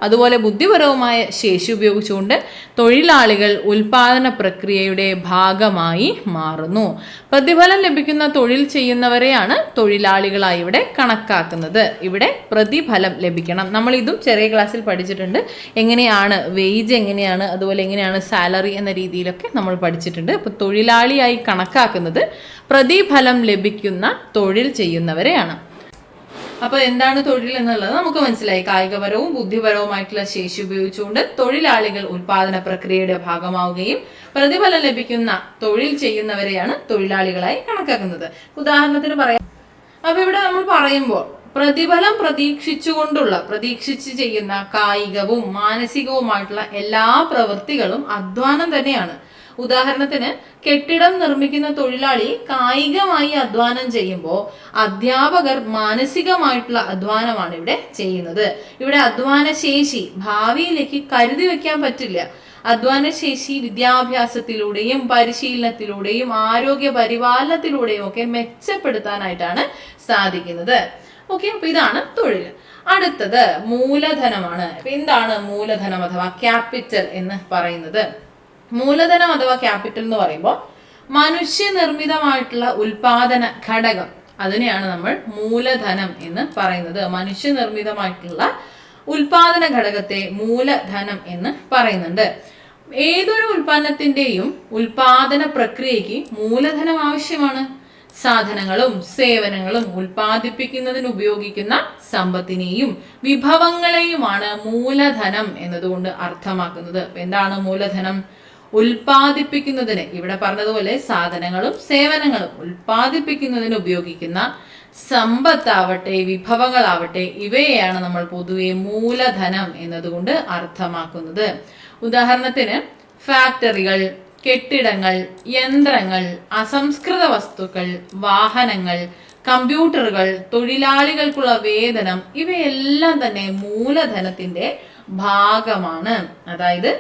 അതുപോലെ ബുദ്ധിപരവുമായ ശേഷി ഉപയോഗിച്ചുകൊണ്ട് തൊഴിലാളികൾ ഉൽപാദന പ്രക്രിയയുടെ ഭാഗമായി മാറുന്നു. പ്രതിഫലം ലഭിക്കുന്ന തൊഴിൽ ചെയ്യുന്നവരെയാണ് തൊഴിലാളികളായി ഇവിടെ കണക്കാക്കുന്നത്. ഇവിടെ പ്രതിഫലം ലഭിക്കണം. നമ്മൾ ഇതും ചെറിയ ക്ലാസ്സിൽ പഠിച്ചിട്ടുണ്ട്. എങ്ങനെയാണ് വേജ്, എങ്ങനെയാണ് അതുപോലെ എങ്ങനെയാണ് സാലറി എന്ന രീതിയിലൊക്കെ നമ്മൾ പഠിച്ചിട്ടുണ്ട്. അപ്പോൾ തൊഴിലാളിയായി കണക്കാക്കുന്നത് പ്രതിഫലം ലഭിക്കുന്ന തൊഴിൽ ചെയ്യുന്നവരെയാണ്. അപ്പോൾ എന്താണ് തൊഴിൽ എന്നുള്ളത് നമുക്ക് മനസ്സിലായി. കായികപരവും ബുദ്ധിപരവുമായിട്ടുള്ള ശേഷി ഉപയോഗിച്ചുകൊണ്ട് തൊഴിലാളികൾ ഉൽപാദന പ്രക്രിയയുടെ ഭാഗമാവുകയും പ്രതിഫലം ലഭിക്കുന്ന തൊഴിൽ ചെയ്യുന്നവരെയാണ് തൊഴിലാളികളായി കണക്കാക്കുന്നത്. ഉദാഹരണത്തിന് പറയാം. അപ്പൊ ഇവിടെ നമ്മൾ പറയുമ്പോൾ പ്രതിഫലം പ്രതീക്ഷിച്ച് ചെയ്യുന്ന കായികവും മാനസികവുമായിട്ടുള്ള എല്ലാ പ്രവൃത്തികളും അധ്വാനം തന്നെയാണ്. ഉദാഹരണത്തിന് കെട്ടിടം നിർമ്മിക്കുന്ന തൊഴിലാളി കായികമായി അധ്വാനം ചെയ്യുമ്പോൾ അധ്യാപകർ മാനസികമായിട്ടുള്ള അധ്വാനമാണ് ഇവിടെ ചെയ്യുന്നത്. ഇവിടെ അധ്വാന ശേഷി ഭാവിയിലേക്ക് കരുതി വെക്കാൻ പറ്റില്ല. അധ്വാനശേഷി വിദ്യാഭ്യാസത്തിലൂടെയും പരിശീലനത്തിലൂടെയും ആരോഗ്യ പരിപാലനത്തിലൂടെയും ഒക്കെ മെച്ചപ്പെടുത്താനായിട്ടാണ് സാധിക്കുന്നത്. ഓക്കെ, അപ്പൊ ഇതാണ് തൊഴിൽ. അടുത്തത് മൂലധനമാണ്. അപ്പൊ എന്താണ് മൂലധനം അഥവാ ക്യാപിറ്റൽ എന്ന് പറയുന്നത്? മൂലധനം അഥവാ ക്യാപിറ്റൽ എന്ന് പറയുമ്പോൾ മനുഷ്യനിർമ്മിതമായിട്ടുള്ള ഉൽപാദന ഘടകം, അതിനെയാണ് നമ്മൾ മൂലധനം എന്ന് പറയുന്നത്. മനുഷ്യനിർമ്മിതമായിട്ടുള്ള ഉൽപാദന ഘടകത്തെ മൂലധനം എന്ന് പറയുന്നുണ്ട്. ഏതൊരു ഉൽപ്പന്നത്തിന്റെയും ഉൽപാദന പ്രക്രിയയ്ക്ക് മൂലധനം ആവശ്യമാണ്. സാധനങ്ങളും സേവനങ്ങളും ഉൽപ്പാദിപ്പിക്കുന്നതിന് ഉപയോഗിക്കുന്ന സമ്പത്തിനെയും വിഭവങ്ങളെയുമാണ് മൂലധനം എന്നതുകൊണ്ട് അർത്ഥമാക്കുന്നത്. എന്താണ് മൂലധനം? ഉൽപ്പാദിപ്പിക്കുന്നതിന്, ഇവിടെ പറഞ്ഞതുപോലെ സാധനങ്ങളും സേവനങ്ങളും ഉൽപ്പാദിപ്പിക്കുന്നതിന് ഉപയോഗിക്കുന്ന സമ്പത്താവട്ടെ വിഭവങ്ങളാവട്ടെ ഇവയെയാണ് നമ്മൾ പൊതുവെ മൂലധനം എന്നതുകൊണ്ട് അർത്ഥമാക്കുന്നത്. ഉദാഹരണത്തിന് ഫാക്ടറികൾ, കെട്ടിടങ്ങൾ, യന്ത്രങ്ങൾ, അസംസ്കൃത വസ്തുക്കൾ, വാഹനങ്ങൾ, കമ്പ്യൂട്ടറുകൾ, തൊഴിലാളികൾക്കുള്ള വേതനം ഇവയെല്ലാം തന്നെ മൂലധനത്തിന്റെ ഭാഗമാണ്. അതായത്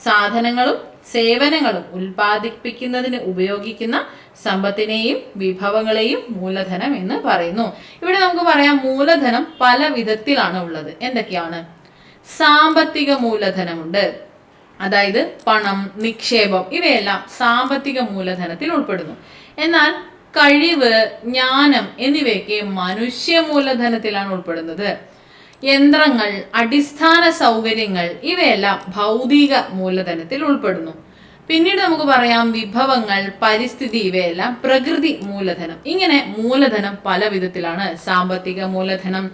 സാധനങ്ങളും സേവനങ്ങളും ഉൽപ്പാദിപ്പിക്കുന്നതിന് ഉപയോഗിക്കുന്ന സമ്പത്തിനെയും വിഭവങ്ങളെയും മൂലധനം എന്ന് പറയുന്നു. ഇവിടെ നമുക്ക് പറയാം മൂലധനം പല വിധത്തിലാണ് ഉള്ളത്. എന്തൊക്കെയാണ്? സാമ്പത്തിക മൂലധനമുണ്ട്, അതായത് പണം, നിക്ഷേപം ഇവയെല്ലാം സാമ്പത്തിക മൂലധനത്തിൽ ഉൾപ്പെടുന്നു. എന്നാൽ കഴിവ്, ജ്ഞാനം എന്നിവയൊക്കെ മനുഷ്യ മൂലധനത്തിലാണ് ഉൾപ്പെടുന്നത്. യന്ത്രങ്ങൾ, അടിസ്ഥാന സൗകര്യങ്ങൾ ഇവയെല്ലാം ഭൗതിക മൂലധനത്തിൽ ഉൾപ്പെടുന്നു. പിന്നീട് നമുക്ക് പറയാം വിഭവങ്ങൾ, പരിസ്ഥിതി ഇവയെല്ലാം പ്രകൃതി മൂലധനം. ഇങ്ങനെ മൂലധനം പല വിധത്തിലാണ്. സാമ്പത്തിക മൂലധനം,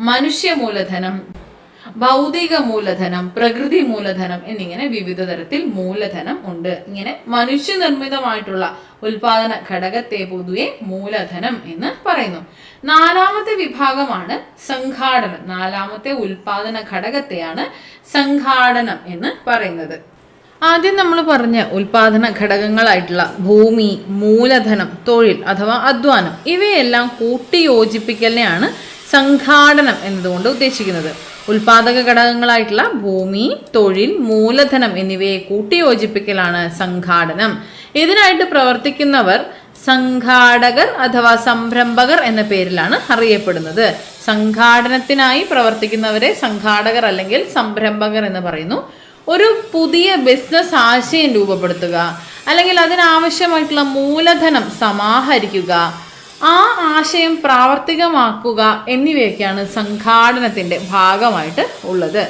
മനുഷ്യ മൂലധനം, ഭൗതിക മൂലധനം, പ്രകൃതി മൂലധനം എന്നിങ്ങനെ വിവിധ തരത്തിൽ മൂലധനം ഉണ്ട്. ഇങ്ങനെ മനുഷ്യനിർമ്മിതമായിട്ടുള്ള ഉൽപാദന ഘടകത്തെ പൊതുവെ മൂലധനം എന്ന് പറയുന്നു. നാലാമത്തെ വിഭാഗമാണ് സംഘാടനം. നാലാമത്തെ ഉൽപാദന ഘടകത്തെയാണ് സംഘാടനം എന്ന് പറയുന്നത്. ആദ്യം നമ്മൾ പറഞ്ഞ ഉൽപാദന ഘടകങ്ങളായിട്ടുള്ള ഭൂമി, മൂലധനം, തൊഴിൽ അഥവാ അധ്വാനം ഇവയെല്ലാം കൂട്ടിയോജിപ്പിക്കലിനെയാണ് സംഘാടനം എന്നതുകൊണ്ട് ഉദ്ദേശിക്കുന്നത്. ഉൽപാദക ഘടകങ്ങളായിട്ടുള്ള ഭൂമി, തൊഴിൽ, മൂലധനം എന്നിവയെ കൂട്ടിയോജിപ്പിക്കലാണ് സംഘാടനം. ഇതിനായിട്ട് പ്രവർത്തിക്കുന്നവർ സംഘാടകർ അഥവാ സംരംഭകർ എന്ന പേരിലാണ് അറിയപ്പെടുന്നത്. സംഘാടനത്തിനായി പ്രവർത്തിക്കുന്നവരെ സംഘാടകർ അല്ലെങ്കിൽ സംരംഭകർ എന്ന് പറയുന്നു. ഒരു പുതിയ ബിസിനസ് ആശയം രൂപപ്പെടുത്തുക, അല്ലെങ്കിൽ അതിനാവശ്യമായിട്ടുള്ള മൂലധനം സമാഹരിക്കുക, ആ ആശയം പ്രാവർത്തികമാക്കുക എന്നിവയൊക്കെയാണ് സംഘാടനത്തിന്റെ ഭാഗമായിട്ട് ഉള്ളത്.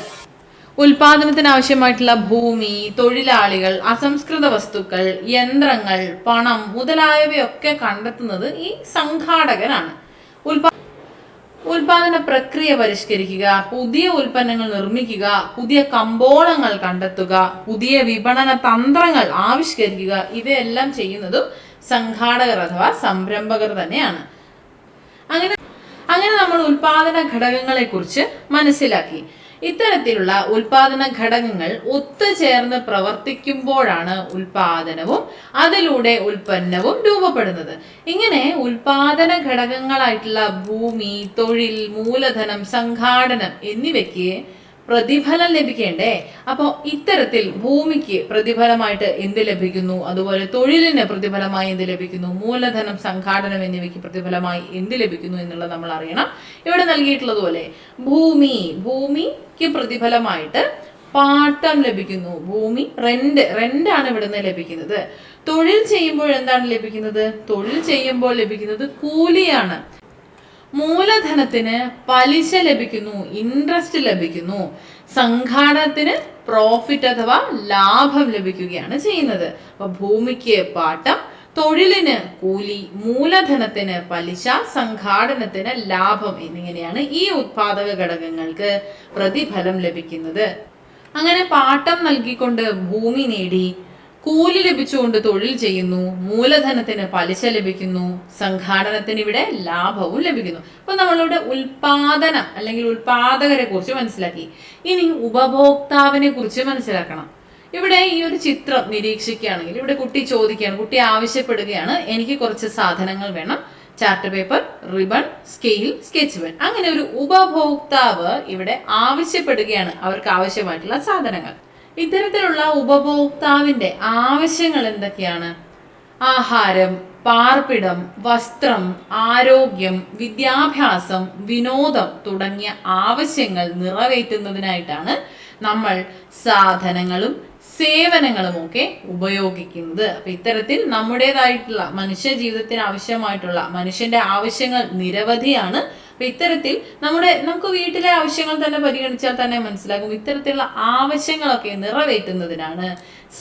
ഉൽപാദനത്തിന് ആവശ്യമായിട്ടുള്ള ഭൂമി, തൊഴിലാളികൾ, അസംസ്കൃത വസ്തുക്കൾ, യന്ത്രങ്ങൾ, പണം മുതലായവയൊക്കെ കണ്ടെത്തുന്നത് ഈ സംഘാടകനാണ്. ഉൽപാദന പ്രക്രിയ പരിഷ്കരിക്കുക, പുതിയ ഉൽപ്പന്നങ്ങൾ നിർമ്മിക്കുക, പുതിയ കമ്പോളങ്ങൾ കണ്ടെത്തുക, പുതിയ വിപണന തന്ത്രങ്ങൾ ആവിഷ്കരിക്കുക ഇവയെല്ലാം ചെയ്യുന്നതും സംഘാടകർ അഥവാ സംരംഭകർ തന്നെയാണ്. അങ്ങനെ നമ്മൾ ഉൽപാദന ഘടകങ്ങളെ കുറിച്ച് മനസ്സിലാക്കി. ഇത്തരത്തിലുള്ള ഉൽപാദന ഘടകങ്ങൾ ഒത്തുചേർന്ന് പ്രവർത്തിക്കുമ്പോഴാണ് ഉൽപാദനവും അതിലൂടെ ഉൽപ്പന്നവും രൂപപ്പെടുന്നത്. ഇങ്ങനെ ഉൽപാദന ഘടകങ്ങളായിട്ടുള്ള ഭൂമി, തൊഴിൽ, മൂലധനം, സംഘാടനം എന്നിവയ്ക്ക് പ്രതിഫലം ലഭിക്കേണ്ടേ? അപ്പോൾ ഇത്തരത്തിൽ ഭൂമിക്ക് പ്രതിഫലമായിട്ട് എന്ത് ലഭിക്കുന്നു, അതുപോലെ തൊഴിലിന് പ്രതിഫലമായി എന്ത് ലഭിക്കുന്നു, മൂലധനം, സംഘാടനം എന്നിവയ്ക്ക് പ്രതിഫലമായി എന്ത് ലഭിക്കുന്നു എന്നുള്ളത് നമ്മൾ അറിയണം. ഇവിടെ നൽകിയിട്ടുള്ളതുപോലെ ഭൂമിക്ക് പ്രതിഫലമായിട്ട് പാട്ടം ലഭിക്കുന്നു. ഭൂമി റെന്റാണ് ഇവിടുന്ന് ലഭിക്കുന്നത്. തൊഴിൽ ചെയ്യുമ്പോൾ എന്താണ് ലഭിക്കുന്നത്? തൊഴിൽ ചെയ്യുമ്പോൾ ലഭിക്കുന്നത് കൂലിയാണ്. മൂലധനത്തിന് പലിശ ലഭിക്കുന്നു, ഇൻട്രസ്റ്റ് ലഭിക്കുന്നു. സംഘാടനത്തിന് പ്രോഫിറ്റ് അഥവാ ലാഭം ലഭിക്കുകയാണ് ചെയ്യുന്നത്. അപ്പൊ ഭൂമിക്ക് പാട്ടം, തൊഴിലിന് കൂലി, മൂലധനത്തിന് പലിശ, സംഘാടനത്തിന് ലാഭം എന്നിങ്ങനെയാണ് ഈ ഉത്പാദക ഘടകങ്ങൾക്ക് പ്രതിഫലം ലഭിക്കുന്നത്. അങ്ങനെ പാട്ടം നൽകിക്കൊണ്ട് ഭൂമി നേടി, കൂലി ലഭിച്ചുകൊണ്ട് തൊഴിൽ ചെയ്യുന്നു, മൂലധനത്തിന് പലിശ ലഭിക്കുന്നു, സംഘാടനത്തിന് ഇവിടെ ലാഭവും ലഭിക്കുന്നു. അപ്പൊ നമ്മളിവിടെ ഉൽപാദനം അല്ലെങ്കിൽ ഉൽപാദകരെ കുറിച്ച് മനസ്സിലാക്കി. ഇനി ഉപഭോക്താവിനെ കുറിച്ച് മനസ്സിലാക്കണം. ഇവിടെ ഈ ഒരു ചിത്രം നിരീക്ഷിക്കുകയാണെങ്കിൽ ഇവിടെ കുട്ടി ചോദിക്കുകയാണ്, കുട്ടി ആവശ്യപ്പെടുകയാണ്, എനിക്ക് കുറച്ച് സാധനങ്ങൾ വേണം, chart paper, ribbon, scale, sketch pen. അങ്ങനെ ഒരു ഉപഭോക്താവ് ഇവിടെ ആവശ്യപ്പെടുകയാണ് അവർക്ക് ആവശ്യമായിട്ടുള്ള സാധനങ്ങൾ. ഇത്തരത്തിലുള്ള ഉപഭോക്താവിന്റെ ആവശ്യങ്ങൾ എന്തൊക്കെയാണ്? ആഹാരം, പാർപ്പിടം, വസ്ത്രം, ആരോഗ്യം, വിദ്യാഭ്യാസം, വിനോദം തുടങ്ങിയ ആവശ്യങ്ങൾ നിറവേറ്റുന്നതിനായിട്ടാണ് നമ്മൾ സാധനങ്ങളും സേവനങ്ങളും ഒക്കെ ഉപയോഗിക്കുന്നത്. അപ്പൊ ഇത്തരത്തിൽ നമ്മുടേതായിട്ടുള്ള മനുഷ്യ ജീവിതത്തിന് ആവശ്യമായിട്ടുള്ള മനുഷ്യന്റെ ആവശ്യങ്ങൾ നിരവധിയാണ്. അപ്പൊ ഇത്തരത്തിൽ നമുക്ക് വീട്ടിലെ ആവശ്യങ്ങൾ തന്നെ പരിഗണിച്ചാൽ തന്നെ മനസ്സിലാകും, ഇത്തരത്തിലുള്ള ആവശ്യങ്ങളൊക്കെ നിറവേറ്റുന്നതിനാണ്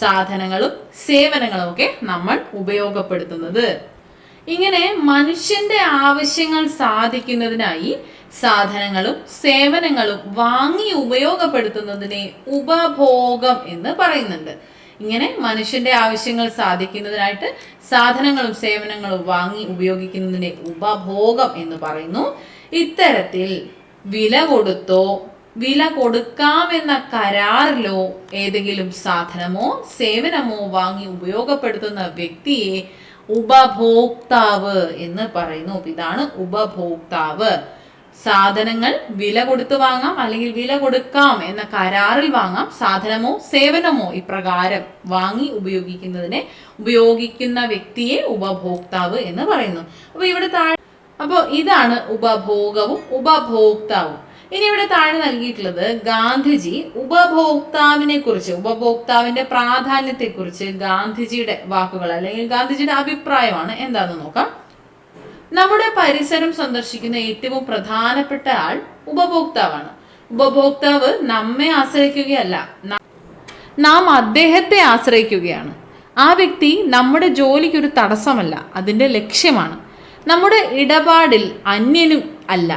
സാധനങ്ങളും സേവനങ്ങളും ഒക്കെ നമ്മൾ ഉപയോഗപ്പെടുത്തുന്നത്. ഇങ്ങനെ മനുഷ്യന്റെ ആവശ്യങ്ങൾ സാധിക്കുന്നതിനായി സാധനങ്ങളും സേവനങ്ങളും വാങ്ങി ഉപയോഗപ്പെടുത്തുന്നതിനെ ഉപഭോഗം എന്ന് പറയുന്നുണ്ട്. ഇങ്ങനെ മനുഷ്യന്റെ ആവശ്യങ്ങൾ സാധിക്കുന്നതിനായിട്ട് സാധനങ്ങളും സേവനങ്ങളും വാങ്ങി ഉപയോഗിക്കുന്നതിനെ ഉപഭോഗം എന്ന് പറയുന്നു. ഇത്തരത്തിൽ വില കൊടുത്തോ വില കൊടുക്കാമെന്ന കരാറിലോ ഏതെങ്കിലും സാധനമോ സേവനമോ വാങ്ങി ഉപയോഗപ്പെടുത്തുന്ന വ്യക്തിയെ ഉപഭോക്താവ് എന്ന് പറയുന്നു. ഇതാണ് ഉപഭോക്താവ്. സാധനങ്ങൾ വില കൊടുത്ത് വാങ്ങാം, അല്ലെങ്കിൽ വില കൊടുക്കാം എന്ന കരാറിൽ വാങ്ങാം. സാധനമോ സേവനമോ ഇപ്രകാരം വാങ്ങി ഉപയോഗിക്കുന്ന വ്യക്തിയെ ഉപഭോക്താവ് എന്ന് പറയുന്നു. അപ്പോൾ ഇതാണ് ഉപഭോഗവും ഉപഭോക്താവും. ഇനി ഇവിടെ താഴെ നൽകിയിട്ടുള്ളത് ഗാന്ധിജി ഉപഭോക്താവിന്റെ പ്രാധാന്യത്തെക്കുറിച്ച് ഗാന്ധിജിയുടെ വാക്കുകൾ അല്ലെങ്കിൽ ഗാന്ധിജിയുടെ അഭിപ്രായമാണ്. എന്താണെന്ന് നോക്കാം. നമ്മുടെ പരിസരം സന്ദർശിക്കുന്ന ഏറ്റവും പ്രധാനപ്പെട്ട ആൾ ഉപഭോക്താവാണ്. ഉപഭോക്താവ് നമ്മെ ആശ്രയിക്കുകയല്ല, നാം അദ്ദേഹത്തെ ആശ്രയിക്കുകയാണ്. ആ വ്യക്തി നമ്മുടെ ജോലിക്കൊരു തടസ്സമല്ല, അതിൻ്റെ ലക്ഷ്യമാണ്. നമ്മുടെ ഇടപാടിൽ അന്യനും അല്ല,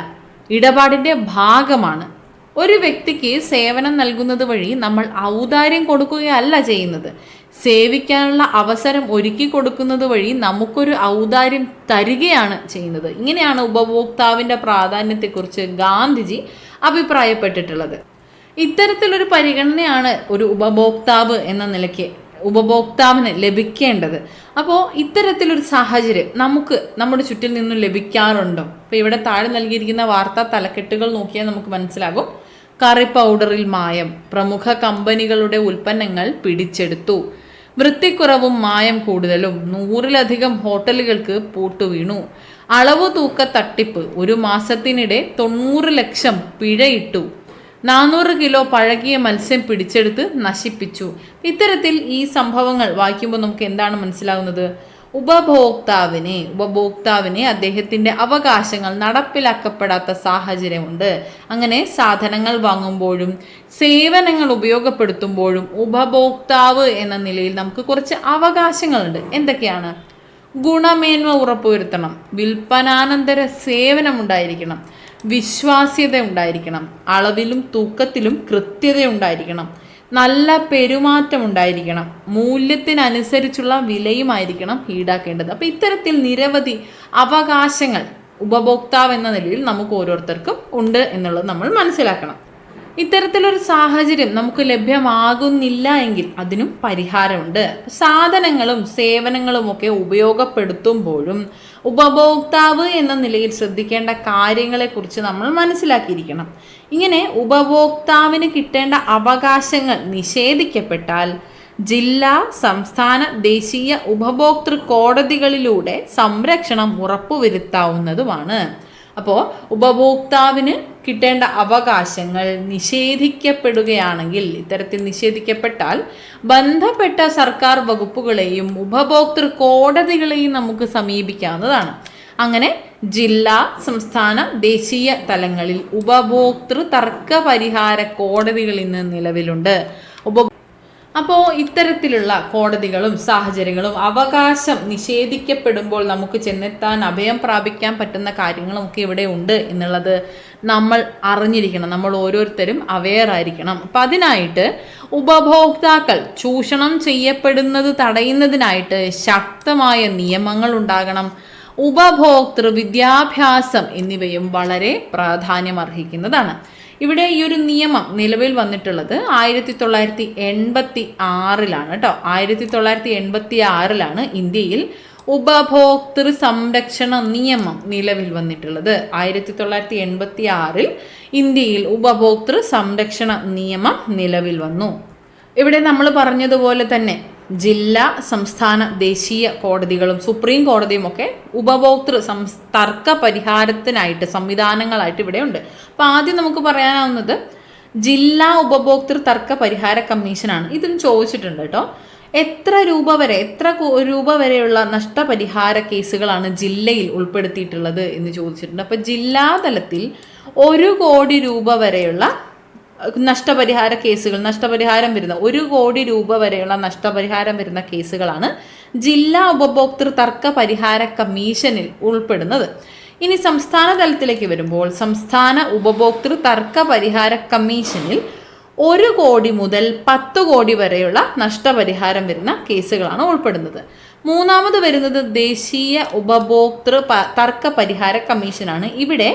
ഇടപാടിൻ്റെ ഭാഗമാണ്. ഒരു വ്യക്തിക്ക് സേവനം നൽകുന്നത് വഴി നമ്മൾ ഔദാര്യം കൊടുക്കുകയല്ല ചെയ്യുന്നത്, സേവിക്കാനുള്ള അവസരം ഒരുക്കി കൊടുക്കുന്നത് വഴി നമുക്കൊരു ഔദാര്യം തരികയാണ് ചെയ്യുന്നത്. ഇങ്ങനെയാണ് ഉപഭോക്താവിൻ്റെ പ്രാധാന്യത്തെക്കുറിച്ച് ഗാന്ധിജി അഭിപ്രായപ്പെട്ടിട്ടുള്ളത്. ഇത്തരത്തിലൊരു പരിഗണനയാണ് ഒരു ഉപഭോക്താവ് എന്ന നിലയ്ക്ക് ഉപഭോക്താവിന് ലഭിക്കേണ്ടത്. അപ്പോൾ ഇത്തരത്തിലൊരു സാഹചര്യം നമുക്ക് നമ്മുടെ ചുറ്റിൽ നിന്നും ലഭിക്കാറുണ്ടോ? അപ്പോൾ ഇവിടെ താഴെ നൽകിയിരിക്കുന്ന വാർത്താ തലക്കെട്ടുകൾ നോക്കിയാൽ നമുക്ക് മനസ്സിലാകും. കറി പൗഡറിൽ മായം, പ്രമുഖ കമ്പനികളുടെ ഉൽപ്പന്നങ്ങൾ പിടിച്ചെടുത്തു. വൃത്തിക്കുറവും മായം കൂടുതലും, 100-ലധികം ഹോട്ടലുകൾക്ക് പൂട്ടുവീണു. അളവ് തൂക്ക തട്ടിപ്പ്, 1 മാസത്തിനിടെ 90 ലക്ഷം പിഴയിട്ടു. 400 കിലോ പഴകിയ മത്സ്യം പിടിച്ചെടുത്ത് നശിപ്പിച്ചു. ഇത്തരത്തിൽ ഈ സംഭവങ്ങൾ വായിക്കുമ്പോൾ നമുക്ക് എന്താണ് മനസ്സിലാകുന്നത്? ഉപഭോക്താവിനെ അദ്ദേഹത്തിന്റെ അവകാശങ്ങൾ നടപ്പിലാക്കപ്പെടാത്ത സാഹചര്യമുണ്ട്. അങ്ങനെ സാധനങ്ങൾ വാങ്ങുമ്പോഴും സേവനങ്ങൾ ഉപയോഗപ്പെടുത്തുമ്പോഴും ഉപഭോക്താവ് എന്ന നിലയിൽ നമുക്ക് കുറച്ച് അവകാശങ്ങളുണ്ട്. എന്തൊക്കെയാണ്? ഗുണമേന്മ ഉറപ്പുവരുത്തണം, വിൽപ്പനാനന്തര സേവനം ഉണ്ടായിരിക്കണം, വിശ്വാസ്യത ഉണ്ടായിരിക്കണം, അളവിലും തൂക്കത്തിലും കൃത്യത ഉണ്ടായിരിക്കണം, നല്ല പെരുമാറ്റം ഉണ്ടായിരിക്കണം, മൂല്യത്തിനനുസരിച്ചുള്ള വിലയുമായിരിക്കണം ഈടാക്കേണ്ടത്. അപ്പം ഇത്തരത്തിൽ നിരവധി അവകാശങ്ങൾ ഉപഭോക്താവ് എന്ന നിലയിൽ നമുക്ക് ഓരോരുത്തർക്കും ഉണ്ട് എന്നുള്ളത് നമ്മൾ മനസ്സിലാക്കണം. ഇത്തരത്തിലൊരു സാഹചര്യം നമുക്ക് ലഭ്യമാകുന്നില്ല എങ്കിൽ അതിനും പരിഹാരമുണ്ട്. സാധനങ്ങളും സേവനങ്ങളും ഒക്കെ ഉപയോഗപ്പെടുത്തുമ്പോഴും ഉപഭോക്താവ് എന്ന നിലയിൽ ശ്രദ്ധിക്കേണ്ട കാര്യങ്ങളെക്കുറിച്ച് നമ്മൾ മനസ്സിലാക്കിയിരിക്കണം. ഇങ്ങനെ ഉപഭോക്താവിന് കിട്ടേണ്ട അവകാശങ്ങൾ നിഷേധിക്കപ്പെട്ടാൽ ജില്ലാ, സംസ്ഥാന, ദേശീയ ഉപഭോക്തൃ കോടതികളിലൂടെ സംരക്ഷണം ഉറപ്പുവരുത്താവുന്നതുമാണ്. അപ്പോൾ ഉപഭോക്താവിന് കിട്ടേണ്ട അവകാശങ്ങൾ നിഷേധിക്കപ്പെടുകയാണെങ്കിൽ, ഇത്തരത്തിൽ നിഷേധിക്കപ്പെട്ടാൽ ബന്ധപ്പെട്ട സർക്കാർ വകുപ്പുകളെയും ഉപഭോക്തൃ കോടതികളെയും നമുക്ക് സമീപിക്കാവുന്നതാണ്. അങ്ങനെ ജില്ലാ, സംസ്ഥാന, ദേശീയ തലങ്ങളിൽ ഉപഭോക്തൃ തർക്ക പരിഹാര കോടതികൾ ഇന്ന് നിലവിലുണ്ട്. അപ്പോൾ ഇത്തരത്തിലുള്ള കോടതികളും സാഹചര്യങ്ങളും അവകാശം നിഷേധിക്കപ്പെടുമ്പോൾ നമുക്ക് ചെന്നെത്താൻ അഭയം പ്രാപിക്കാൻ പറ്റുന്ന കാര്യങ്ങളും ഒക്കെ ഇവിടെ ഉണ്ട് എന്നുള്ളത് നമ്മൾ അറിഞ്ഞിരിക്കണം. നമ്മൾ ഓരോരുത്തരും അവെയർ ആയിരിക്കണം. അപ്പം അതിനായിട്ട് ഉപഭോക്താക്കൾ ചൂഷണം ചെയ്യപ്പെടുന്നത് തടയുന്നതിനായിട്ട് ശക്തമായ നിയമങ്ങൾ ഉണ്ടാകണം. ഉപഭോക്തൃ വിദ്യാഭ്യാസം എന്നിവയും വളരെ പ്രാധാന്യമർഹിക്കുന്നതാണ്. ഇവിടെ ഈ ഒരു നിയമം നിലവിൽ വന്നിട്ടുള്ളത് 1986 കേട്ടോ. 1986 ഇന്ത്യയിൽ ഉപഭോക്തൃ സംരക്ഷണ നിയമം നിലവിൽ വന്നിട്ടുള്ളത്. 1986 ഇന്ത്യയിൽ ഉപഭോക്തൃ സംരക്ഷണ നിയമം നിലവിൽ വന്നു. ഇവിടെ നമ്മൾ പറഞ്ഞതുപോലെ തന്നെ ജില്ലാ, സംസ്ഥാന, ദേശീയ കോടതികളും സുപ്രീം കോടതിയും ഒക്കെ ഉപഭോക്തൃ തർക്ക പരിഹാരത്തിനായിട്ട് സംവിധാനങ്ങളായിട്ട് ഇവിടെ ഉണ്ട്. അപ്പോൾ ആദ്യം നമുക്ക് പറയാനാവുന്നത് ജില്ലാ ഉപഭോക്തൃ തർക്ക പരിഹാര കമ്മീഷനാണ്. ഇതും ചോദിച്ചിട്ടുണ്ട് കേട്ടോ. എത്ര രൂപ വരെയുള്ള നഷ്ടപരിഹാര കേസുകളാണ് ജില്ലയിൽ ഉൾപ്പെടുത്തിയിട്ടുള്ളത് എന്ന് ചോദിച്ചിട്ടുണ്ട്. അപ്പോൾ ജില്ലാതലത്തിൽ 1 കോടി രൂപ വരെയുള്ള നഷ്ടപരിഹാരം വരുന്ന 1 കോടി രൂപ വരെയുള്ള നഷ്ടപരിഹാരം വരുന്ന കേസുകളാണ് ജില്ലാ ഉപഭോക്തൃ തർക്ക പരിഹാര കമ്മീഷനിൽ ഉൾപ്പെടുന്നത്. ഇനി സംസ്ഥാന തലത്തിലേക്ക് വരുമ്പോൾ സംസ്ഥാന ഉപഭോക്തൃ തർക്ക പരിഹാര കമ്മീഷനിൽ 1 കോടി മുതൽ 10 കോടി വരെയുള്ള നഷ്ടപരിഹാരം വരുന്ന കേസുകളാണ് ഉൾപ്പെടുന്നത്. മൂന്നാമത് വരുന്നത് ദേശീയ ഉപഭോക്തൃ തർക്ക പരിഹാര കമ്മീഷനാണ്. ഇവിടെ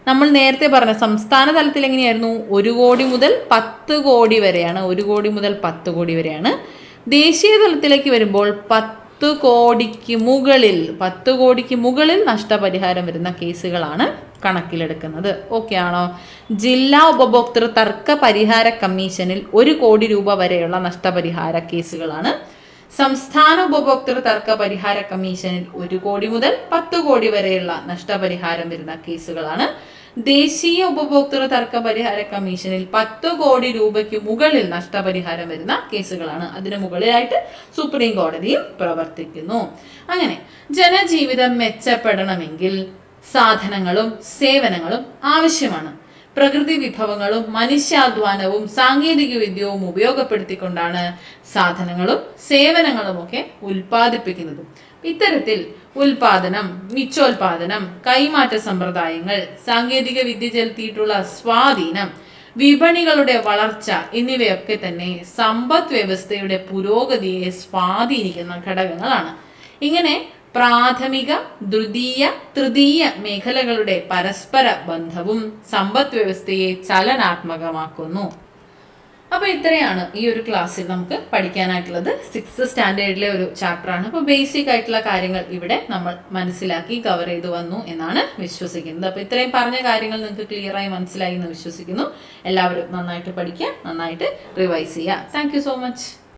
നമ്മൾ നേരത്തെ പറഞ്ഞ സംസ്ഥാന തലത്തിൽ എങ്ങനെയായിരുന്നു? 1 കോടി മുതൽ 10 കോടി വരെയാണ്. 1 കോടി മുതൽ 10 കോടി വരെയാണ്. ദേശീയ തലത്തിലേക്ക് വരുമ്പോൾ 10 കോടിക്ക് മുകളിൽ നഷ്ടപരിഹാരം വരുന്ന കേസുകളാണ് കണക്കിലെടുക്കുന്നത്. ഓക്കെ ആണോ? ജില്ലാ ഉപഭോക്തൃ തർക്ക പരിഹാര കമ്മീഷനിൽ 1 കോടി രൂപ വരെയുള്ള നഷ്ടപരിഹാര കേസുകളാണ്. സംസ്ഥാന ഉപഭോക്തൃ തർക്ക പരിഹാര കമ്മീഷനിൽ 1 കോടി മുതൽ 10 കോടി വരെയുള്ള നഷ്ടപരിഹാരം വരുന്ന കേസുകളാണ്. ദേശീയ ഉപഭോക്തൃ തർക്ക പരിഹാര കമ്മീഷനിൽ 10 കോടി രൂപയ്ക്ക് മുകളിൽ നഷ്ടപരിഹാരം വരുന്ന കേസുകളാണ്. അതിന് മുകളിലായിട്ട് സുപ്രീം കോടതിയും പ്രവർത്തിക്കുന്നു. അങ്ങനെ ജനജീവിതം മെച്ചപ്പെടണമെങ്കിൽ സാധനങ്ങളും സേവനങ്ങളും ആവശ്യമാണ്. പ്രകൃതി വിഭവങ്ങളും മനുഷ്യാധ്വാനവും സാങ്കേതിക വിദ്യയും ഉപയോഗപ്പെടുത്തിക്കൊണ്ടാണ് സാധനങ്ങളും സേവനങ്ങളും ഒക്കെ ഉൽപ്പാദിപ്പിക്കുന്നത്. ഇത്തരത്തിൽ ഉൽപാദനം, മിച്ചോൽപാദനം, കൈമാറ്റ സമ്പ്രദായങ്ങൾ, സാങ്കേതിക വിദ്യ ചെലുത്തിയിട്ടുള്ള സ്വാധീനം, വിപണികളുടെ വളർച്ച എന്നിവയൊക്കെ തന്നെ സമ്പദ് വ്യവസ്ഥയുടെ പുരോഗതിയെ സ്വാധീനിക്കുന്ന ഘടകങ്ങളാണ്. ഇങ്ങനെ പ്രാഥമിക, ദ്വിതീയ, തൃതീയ മേഖലകളുടെ പരസ്പര ബന്ധവും സമ്പദ് വ്യവസ്ഥയെ ചലനാത്മകമാക്കുന്നു. അപ്പോൾ ഇത്രയാണ് ഈ ഒരു ക്ലാസ്സിൽ നമുക്ക് പഠിക്കാനായിട്ടുള്ളത്. 6th സ്റ്റാൻഡേർഡിലെ ഒരു ചാപ്റ്ററാണ്. അപ്പോൾ ബേസിക് ആയിട്ടുള്ള കാര്യങ്ങൾ ഇവിടെ നമ്മൾ മനസ്സിലാക്കി കവർ ചെയ്ത് വന്നു എന്നാണ് വിശ്വസിക്കുന്നത്. അപ്പോൾ ഇത്രയും പറഞ്ഞ കാര്യങ്ങൾ നിങ്ങൾക്ക് ക്ലിയറായി മനസ്സിലായി എന്ന് വിശ്വസിക്കുന്നു. എല്ലാവരും നന്നായിട്ട് പഠിക്കുക, നന്നായിട്ട് റിവൈസ് ചെയ്യുക. Thank you so much.